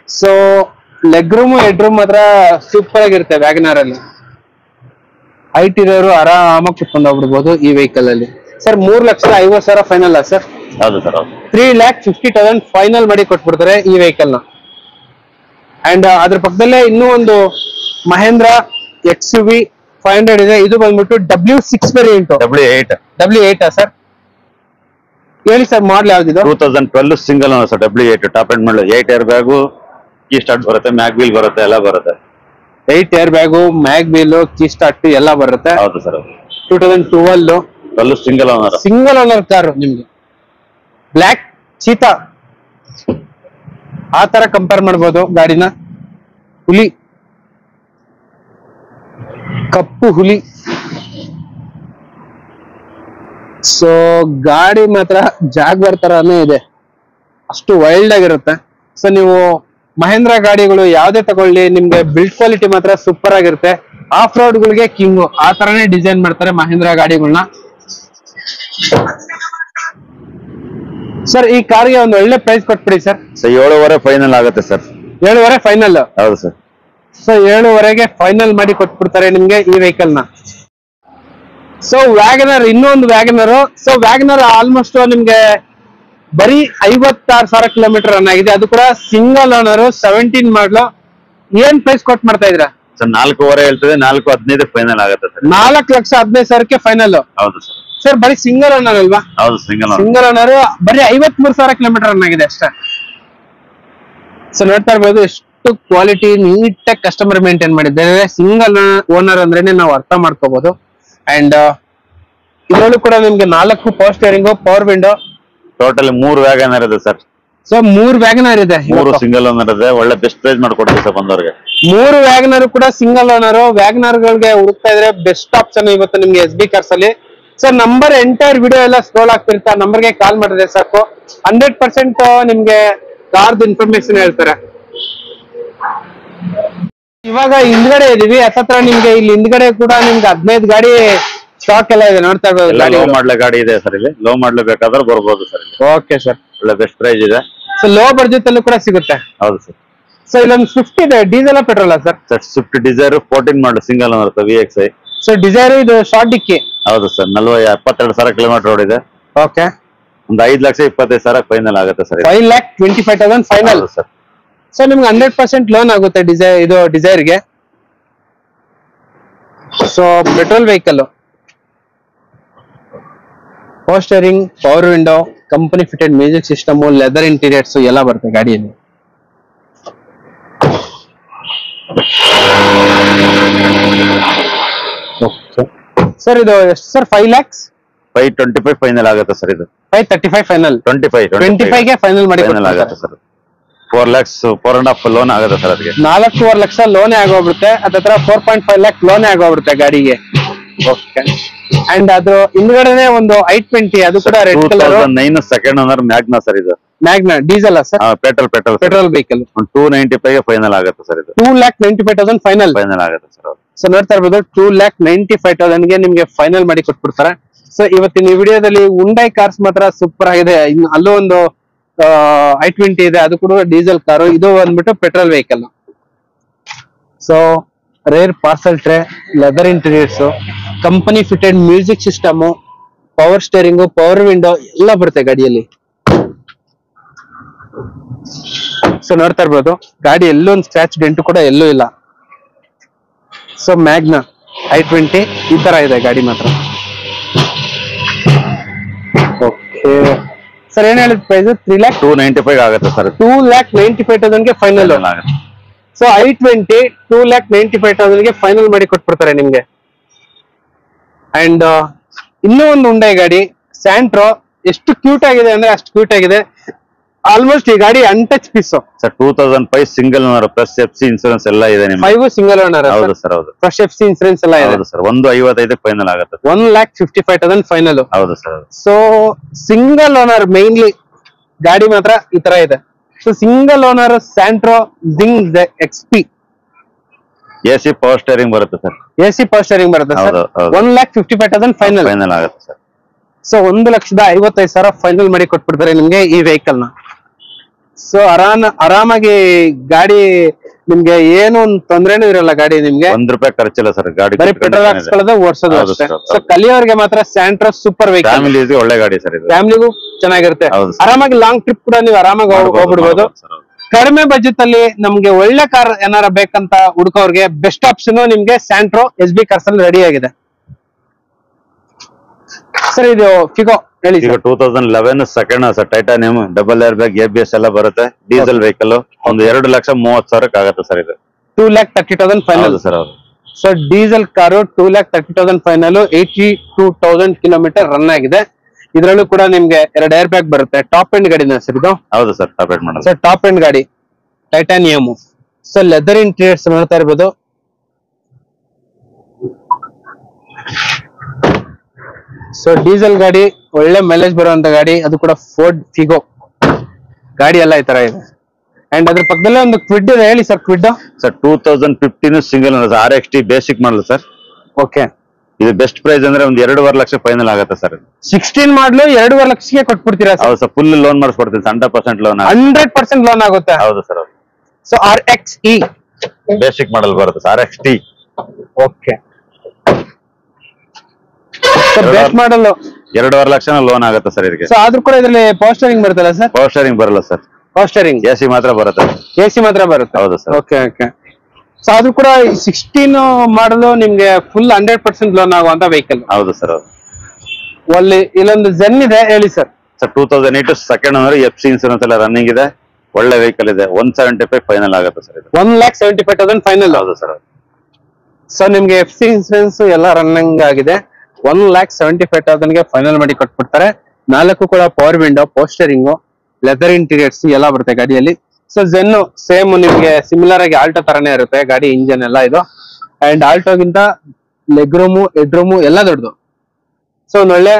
So leg room, head room ಮಾತ್ರ ಸೂಪರ್ ಆಗಿರುತ್ತೆ ವ್ಯಾಗನರ್ ಅಲ್ಲಿ. ಹೈಟ್ ಇರೋರು ಆರಾಮಾಗಿ ಕುತ್ಕೊಂಡು ಹೋಗ್ಬಿಡ್ಬೋದು ಈ ವೆಹಿಕಲ್ ಅಲ್ಲಿ. Sir 3,50,000 final sir? ಹೌದು ಸರ್. 3,50,000 ಫೈನಲ್ ಮಾಡಿ ಕೊಟ್ಬಿಡ್ತಾರೆ ಈ ವೆಹಿಕಲ್ ನ. ಅಂಡ್ ಅದ್ರ ಪಕ್ಕದಲ್ಲೇ ಇನ್ನೂ ಒಂದು ಮಹೇಂದ್ರ XUV 500 ಇದೆ. ಇದು ಬಂದ್ಬಿಟ್ಟು W6 ವೇರಿಯಂಟ್. W8 sir? ಹೇಳಿ ಸರ್, ಮಾಡಲ್ ಯಾವ್ದಿದೆ? 2012 single owner sir, W8 top end model. 8 air bag, key start ಬರುತ್ತೆ, ಮ್ಯಾಗ್ ವೀಲ್ ಬರುತ್ತೆ, ಎಲ್ಲ ಬರುತ್ತೆ. 8 air bag, mag wheel, key start ಎಲ್ಲ ಬರುತ್ತೆ. ಹೌದು sir. 2012 single owner. Single owner car ನಿಮ್ಗೆ. ಬ್ಲ್ಯಾಕ್ ಚೀತಾ ಆ ತರ ಕಂಪೇರ್ ಮಾಡ್ಬೋದು ಗಾಡಿನ. ಹುಲಿ, ಕಪ್ಪು ಹುಲಿ. ಸೊ ಗಾಡಿ ಮಾತ್ರ ಜಾಗ್ವಾರ್ ತರಾನೇ ಇದೆ, ಅಷ್ಟು ವೈಲ್ಡ್ ಆಗಿರುತ್ತೆ. ಸೊ ನೀವು ಮಹೇಂದ್ರ ಗಾಡಿಗಳು ಯಾವ್ದೇ ತಗೊಳ್ಳಿ, ನಿಮ್ಗೆ ಬಿಲ್ಡ್ ಕ್ವಾಲಿಟಿ ಮಾತ್ರ ಸೂಪರ್ ಆಗಿರುತ್ತೆ. ಆಫ್ ರೋಡ್ ಗಳಿಗೆ ಕಿಂಗು, ಆ ತರನೇ ಡಿಸೈನ್ ಮಾಡ್ತಾರೆ ಮಹೇಂದ್ರ ಗಾಡಿಗಳನ್ನ. ಸರ್ ಈ ಕಾರ್ಗೆ ಒಂದು ಒಳ್ಳೆ ಪ್ರೈಸ್ ಕೊಟ್ಬಿಡಿ ಸರ್. 7.5 ಫೈನಲ್ ಆಗುತ್ತೆ ಸರ್. 7.5 ಫೈನಲ್? ಹೌದು ಸರ್. ಸೊ 7.5 ಫೈನಲ್ ಮಾಡಿ ಕೊಟ್ಬಿಡ್ತಾರೆ ನಿಮ್ಗೆ ಈ ವೆಹಿಕಲ್ ನ. ಸೊ ವ್ಯಾಗನರ್, ಇನ್ನೊಂದು ವ್ಯಾಗನರ್. ಸೊ ವ್ಯಾಗನರ್ ಆಲ್ಮೋಸ್ಟ್ ನಿಮ್ಗೆ ಬರೀ 56,000 ಕಿಲೋಮೀಟರ್ ರನ್ ಆಗಿದೆ. ಅದು ಕೂಡ ಸಿಂಗಲ್ ಓನರ್, 17 ಮಾಡಲು. ಏನ್ ಪ್ರೈಸ್ ಕೊಟ್ ಮಾಡ್ತಾ ಇದ್ರ ಸರ್? 4.5 ಹೇಳ್ತದೆ, 4.15 ಫೈನಲ್ ಆಗುತ್ತೆ ಸರ್. 4,15,000 ಫೈನಲ್. ಹೌದು ಸರ್. ಸರ್ ಬರೀ ಸಿಂಗಲ್ ಓನರ್ ಅಲ್ವಾ? ಹೌದು, ಸಿಂಗಲ್ ಓನರ್. ಬರೀ 53,000 ಕಿಲೋಮೀಟರ್ ರನ್ ಆಗಿದೆ ಅಷ್ಟೇ. ಸೊ ನೋಡ್ತಾ ಇರ್ಬೋದು ಪ್ರಾಡಕ್ಟ್ ಕ್ವಾಲಿಟಿ ನೀಟಾಗಿ ಕಸ್ಟಮರ್ ಮೇಂಟೈನ್ ಮಾಡಿದ್ದಾರೆ. ಸಿಂಗಲ್ ಓನರ್ ಅಂದ್ರೇನೆ ನಾವು ಅರ್ಥ ಮಾಡ್ಕೋಬಹುದು. ಅಂಡ್ ಇದರಲ್ಲೂ ಕೂಡ ನಿಮ್ಗೆ 4 power steering, power window, total 3 WagonR ಇದೆ ಸರ್. ಸೊ 3 ವ್ಯಾಗನರ್ ಇದೆ, 3 ಸಿಂಗಲ್ ಓನರ್ ಇದೆ. ಒಳ್ಳೆ ಬೆಸ್ಟ್ ಪ್ರೈಸ್ ಮಾಡ್ಕೊಡ್ತೀವಿ ಸರ್ ಬಂದವ್ರಿಗೆ. 3 ವ್ಯಾಗನರ್ ಕೂಡ ಸಿಂಗಲ್ ಓನರ್. ವ್ಯಾಗನರ್ ಗಳಿಗೆ ಹುಡುಕ್ತಾ ಇದ್ರೆ ಬೆಸ್ಟ್ ಆಪ್ಷನ್ ಇವತ್ತು ನಿಮ್ಗೆ SB ಕಾರ್ಸ್ ಅಲ್ಲಿ. ಸರ್ ನಂಬರ್ ಎಂಟೈರ್ ವಿಡಿಯೋ ಎಲ್ಲ ಸ್ಕ್ರೋಲ್ ಆಗ್ತಿರ್ತಾ, ನಂಬರ್ಗೆ ಕಾಲ್ ಮಾಡಿದ್ರೆ ಸಾಕು, 100% ನಿಮ್ಗೆ ಕಾರ್ದು ಇನ್ಫಾರ್ಮೇಶನ್ ಹೇಳ್ತಾರೆ. ಇವಾಗ ಹಿಂದ್ಗಡೆ ಇದೀವಿ, ಹತ್ತತ್ರ ನಿಮ್ಗೆ ಇಲ್ಲಿ ಹಿಂದ್ಗಡೆ ಕೂಡ ನಿಮ್ಗೆ 15 ಗಾಡಿ ಸ್ಟಾಕ್ ಎಲ್ಲ ಇದೆ, ನೋಡ್ತಾ ಇರ್ಬೋದು. ಲೋ ಮಾಡ್ಲೆ ಗಾಡಿ ಇದೆ ಸರ್, ಇಲ್ಲಿ ಲೋ ಮಾಡ್ಲೆ ಬೇಕಾದ್ರೆ ಬರ್ಬೋದು ಸರ್. ಓಕೆ ಸರ್, ಒಳ್ಳೆ ಬೆಸ್ಟ್ ಪ್ರೈಸ್ ಇದೆ. ಸೊ ಲೋ ಬಡ್ಜೆಟ್ ಅಲ್ಲೂ ಕೂಡ ಸಿಗುತ್ತೆ. ಹೌದು ಸರ್. ಸೊ ಇಲ್ಲೊಂದು ಸ್ವಿಫ್ಟ್ ಇದೆ, diesel petrol sir? Swift Dzire 14 model single owner VXI. So Dzire ಇದು ಶಾರ್ಟ್ ಡಿಕ್ಕಿ. ಹೌದು ಸರ್. 72,000 ಕಿಲೋಮೀಟರ್ ರೋಡ್ ಇದೆ. ಓಕೆ. ಒಂದು 5,25,000 ಫೈನಲ್ ಆಗುತ್ತೆ ಸರ್. 5,25,000 final sir. ಸೊ ನಿಮ್ಗೆ 100% ಲೋನ್ ಆಗುತ್ತೆ ಡಿಸೈರ್ಗೆ. So petrol vehicle, power steering, power window, company fitted music system, leather interiors ಎಲ್ಲ ಬರುತ್ತೆ ಗಾಡಿಯಲ್ಲಿ. ಸರ್ ಇದು ಎಷ್ಟು ಸರ್? 5 lakhs 525 ಫೈನಲ್ ಆಗುತ್ತೆ ಸರ್. ಇದು 535 ಫೈನಲ್, 25 ಗೆ ಫೈನಲ್ ಮಾಡಿ ಆಗುತ್ತೆ ಸರ್. 4 lakhs 4.5 ಲೋನ್ ಆಗುತ್ತೆ ಸರ್. ಅದಕ್ಕೆ 4.5 ಲಕ್ಷ ಲೋನೇ ಆಗೋಗ್ಬಿಡುತ್ತೆ. ಅದತ್ರ 4.5 lakh ಲೋನೇ ಆಗೋಗ್ಬಿಡುತ್ತೆ ಗಾಡಿಗೆ. ಓಕೆ. ಅಂಡ್ ಅದು ಹಿಂದ್ಗಡೆನೆ ಒಂದು i20, ಅದು ಕೂಡ red colour, 2009 second owner Magna sir. ಇದು Magna diesel sir? Petrol vehicle. 295 ಗೆ ಫೈನಲ್ ಆಗುತ್ತೆ ಸರ್. ಇದು 2,95,000 ಫೈನಲ್ ಆಗುತ್ತೆ ಸರ್. ಸೊ ನೋಡ್ತಾ ಇರ್ಬೋದು, 2,95,000 ಗೆ ನಿಮ್ಗೆ ಫೈನಲ್ ಮಾಡಿ ಕೊಟ್ಬಿಡ್ತಾರೆ. ಸೊ ಇವತ್ತಿನ ಈ ವಿಡಿಯೋದಲ್ಲಿ ಹುಂಡೈ ಕಾರ್ಸ್ ಮಾತ್ರ ಸೂಪರ್ ಆಗಿದೆ. ಇನ್ನು ಅಲ್ಲೂ ಒಂದು i20 ಇದೆ, ಅದು ಕೂಡ ಡೀಸೆಲ್ ಕಾರು. ಇದು ಬಂದ್ಬಿಟ್ಟು petrol vehicle. So rear parcel tray, leather interiors, company fitted music system, power steering, power window ಎಲ್ಲ ಬರುತ್ತೆ ಗಾಡಿಯಲ್ಲಿ. ಸೊ ನೋಡ್ತಾ ಇರ್ಬೋದು, ಗಾಡಿ ಎಲ್ಲೂ ಒಂದು ಸ್ಕ್ರಾಚ್ ಡೆಂಟ್ ಕೂಡ ಎಲ್ಲೂ ಇಲ್ಲ. ಸೊ ಮ್ಯಾಗ್ನಾ i20 ಈ ತರ ಇದೆ ಗಾಡಿ ಮಾತ್ರ. ಓಕೆ ಸರ್, ಏನ್ ಹೇಳಿದ ಪ್ರೈಸ್? 295 ಆಗುತ್ತೆ ಸರ್. 2,95,000 ಗೆ ಫೈನಲ್ ಆಗುತ್ತೆ. ಸೊ i20 2,95,000 ಗೆ ಫೈನಲ್ ಮಾಡಿ ಕೊಟ್ಬಿಡ್ತಾರೆ ನಿಮ್ಗೆ. ಅಂಡ್ ಇನ್ನೂ ಒಂದು ಹುಂಡೈ ಗಾಡಿ ಸ್ಯಾಂಟ್ರೋ, ಎಷ್ಟು ಕ್ಯೂಟ್ ಆಗಿದೆ ಅಂದ್ರೆ ಅಷ್ಟು ಕ್ಯೂಟ್ ಆಗಿದೆ. ಆಲ್ಮೋಸ್ಟ್ ಈ ಗಾಡಿ untouched piece sir. 2005 single owner plus FC insurance ಎಲ್ಲ ಇದೆ ನಿಮ್ಗೆ. 5 ಸಿಂಗಲ್ ಓನರ್. ಹೌದು ಸರ್. ಹೌದು. ಪ್ಲಸ್ FC ಇನ್ಸೂರೆನ್ಸ್ ಎಲ್ಲ ಇದೆ. ಹೌದು ಸರ್. 155 ಫೈನಲ್ ಆಗುತ್ತೆ. 1,55,000 ಫೈನಲ್. ಹೌದು sir. So single owner mainly ಗಾಡಿ ಮಾತ್ರ ಈ ತರ ಇದೆ. So single owner Santro Zing XP. AC power steering ಬರುತ್ತೆ ಸರ್. AC ಪವರ್ ಸ್ಟೇರಿಂಗ್ ಬರುತ್ತೆ ಸರ್. 1,55,000 ಫೈನಲ್ ಆಗುತ್ತೆ ಸರ್. ಸೊ 1,55,000 ಫೈನಲ್ ಮಾಡಿ ಕೊಟ್ಬಿಡ್ತಾರೆ ನಿಮ್ಗೆ ಈ ವೆಹಿಕಲ್ ನ. ಸೊ ಆರಾಮಾಗಿ ಗಾಡಿ ನಿಮ್ಗೆ ಏನು ತೊಂದ್ರೆನೂ ಇರಲ್ಲ. ಗಾಡಿ ನಿಮ್ಗೆ ₹1 ಖರ್ಚಿಲ್ಲ ಸರ್. ಗಾಡಿ ಬರೀ ಪೆಟ್ರೋಲ್ ಹಾಕ್ಸ್ಕೊಳ್ಳೋದು, ಓಡಿಸೋದು ಅಷ್ಟೇ. ಸೊ ಕಲಿಯೋರ್ಗೆ ಮಾತ್ರ ಸ್ಯಾಂಟ್ರೋ ಸೂಪರ್ ವೆಹಿಕಲ್. ಫ್ಯಾಮಿಲಿ ಒಳ್ಳೆ ಗಾಡಿ ಸರ್. ಇದು ಫ್ಯಾಮಿಲಿಗೂ ಚೆನ್ನಾಗಿರುತ್ತೆ. ಆರಾಮಾಗಿ ಲಾಂಗ್ ಟ್ರಿಪ್ ಕೂಡ ನೀವು ಆರಾಮಾಗಿ ಹೋಗ್ಬಿಡ್ಬೋದು. ಕಡಿಮೆ ಬಜೆಟ್ ಅಲ್ಲಿ ನಮ್ಗೆ ಒಳ್ಳೆ ಕಾರ್ ಏನಾರ ಬೇಕಂತ ಹುಡುಕೋರ್ಗೆ ಬೆಸ್ಟ್ ಆಪ್ಷನ್ ನಿಮ್ಗೆ ಸ್ಯಾಂಟ್ರೋ SB ಕಾರ್ಸ್ ಅಲ್ಲಿ ರೆಡಿ ಆಗಿದೆ ಸರ್. ಇದು ಫಿಗೋ ಹೇಳಿ. ಈಗ 2011 second sir. Titanium, double air bag, ABS ಎಲ್ಲ ಬರುತ್ತೆ. Diesel vehicle. ಒಂದು 2,30,000 ಆಗುತ್ತೆ ಸರ್. ಇದು 2,30,000 ಫೈನಲ್ ಸರ್. ಹೌದು. So diesel car 2,30,000 final. 82,000 kilometre run ಆಗಿದೆ. ಇದರಲ್ಲೂ ಕೂಡ ನಿಮ್ಗೆ 2 ಏರ್ ಬ್ಯಾಗ್ ಬರುತ್ತೆ. ಟಾಪ್ ಎಂಡ್ ಗಾಡಿನ ಸರ್ ಇದು? ಹೌದು sir. Top end model. Sir top end ಗಾಡಿ ಟೈಟಾನಿಯಂ. ಸೊ ಲೆದರ್ ಇಂಟೀರಿಯರ್ಸ್ ನೋಡ್ತಾ ಇರ್ಬೋದು. ಸೊ ಡೀಸೆಲ್ ಗಾಡಿ, ಒಳ್ಳೆ ಮೈಲೇಜ್ ಬರುವಂತ ಗಾಡಿ, ಅದು ಕೂಡ ಫೋರ್ಡ್ ಫಿಗೋ ಗಾಡಿ ಎಲ್ಲ ಈ ತರ ಇದೆ. ಅಂಡ್ ಅದ್ರ ಪಕ್ಕದಲ್ಲೇ ಒಂದು ಕ್ವಿಡ್ ಇದೆ. ಹೇಳಿ sir Kwid. Sir 2015 single RXT basic model sir. Okay. ಇದು ಬೆಸ್ಟ್ ಪ್ರೈಸ್ ಅಂದ್ರೆ ಒಂದು 2.5 ಲಕ್ಷ ಫೈನಲ್ ಆಗುತ್ತೆ ಸರ್. 16 ಮಾಡಲು 2.5 ಲಕ್ಷಕ್ಕೆ ಕೊಟ್ಬಿಡ್ತೀರಾ ಸರ್? ಹೌದು ಸರ್. ಫುಲ್ ಲೋನ್ ಮಾಡಿಸ್ಕೊಡ್ತೀನಿ. 100% ಲೋನ್. 100% ಲೋನ್ ಆಗುತ್ತೆ. ಹೌದು sir. So RXE basic model ಬರುತ್ತೆ sir. RXT. Okay. Best model 2.5 lakh loan ಆಗುತ್ತೆ ಸರ್ ಇದಕ್ಕೆ. ಸೊ ಆದ್ರೂ ಕೂಡ ಇದರಲ್ಲಿ ಪವರ್ ಸ್ಟೇರಿಂಗ್ ಬರುತ್ತಲ್ಲ ಸರ್? ಪವರ್ ಸ್ಟೇರಿಂಗ್ ಬರಲ್ಲ ಸರ್. ಪವರ್ ಸ್ಟೇರಿಂಗ್ AC ಮಾತ್ರ ಬರುತ್ತೆ. AC ಮಾತ್ರ ಬರುತ್ತೆ. ಹೌದು ಸರ್. Okay okay. ಸೊ ಆದ್ರೂ ಕೂಡ 16 ಮಾಡಲು ನಿಮ್ಗೆ ಫುಲ್ 100% ಲೋನ್ ಆಗುವಂತ ವೆಹಿಕಲ್. ಹೌದು ಸರ್. ಅಲ್ಲಿ ಇಲ್ಲೊಂದು ಜೆನ್ ಇದೆ. ಹೇಳಿ sir. Sir 2008 second owner FC insurance ಎಲ್ಲ ರನ್ನಿಂಗ್ ಇದೆ. ಒಳ್ಳೆ ವೆಹಿಕಲ್ ಇದೆ. 175 ಫೈನಲ್ ಆಗುತ್ತೆ ಸರ್ ಇದು. 1,75,000 ಫೈನಲ್. ಹೌದು ಸರ್. ಸೊ ನಿಮ್ಗೆ FC ಇನ್ಸೂರೆನ್ಸ್ ಎಲ್ಲ ರನ್ನಿಂಗ್ ಆಗಿದೆ. 1,75,000 ಫೈನಲ್ ಮಾಡಿ ಕೊಟ್ಬಿಡ್ತಾರೆ. 4 ಕೂಡ power window, power steering, leather interiors ಎಲ್ಲ ಬರುತ್ತೆ ಗಾಡಿಯಲ್ಲಿ. ಸೊ ಜೆನ್ ಸೇಮ್ ನಿಮ್ಗೆ ಸಿಮಿಲರ್ ಆಗಿ ಆಲ್ಟೋ ತರನೇ ಇರುತ್ತೆ ಗಾಡಿ ಇಂಜನ್ ಎಲ್ಲ ಇದು. ಅಂಡ್ ಆಲ್ಟೋಗಿಂತ ಲೆಗ್ ರೂಮು, ಹೆಡ್ ರೂಮು ಎಲ್ಲ ದೊಡ್ಡದು. ಸೊ ಒಂದ್ ಒಳ್ಳೆ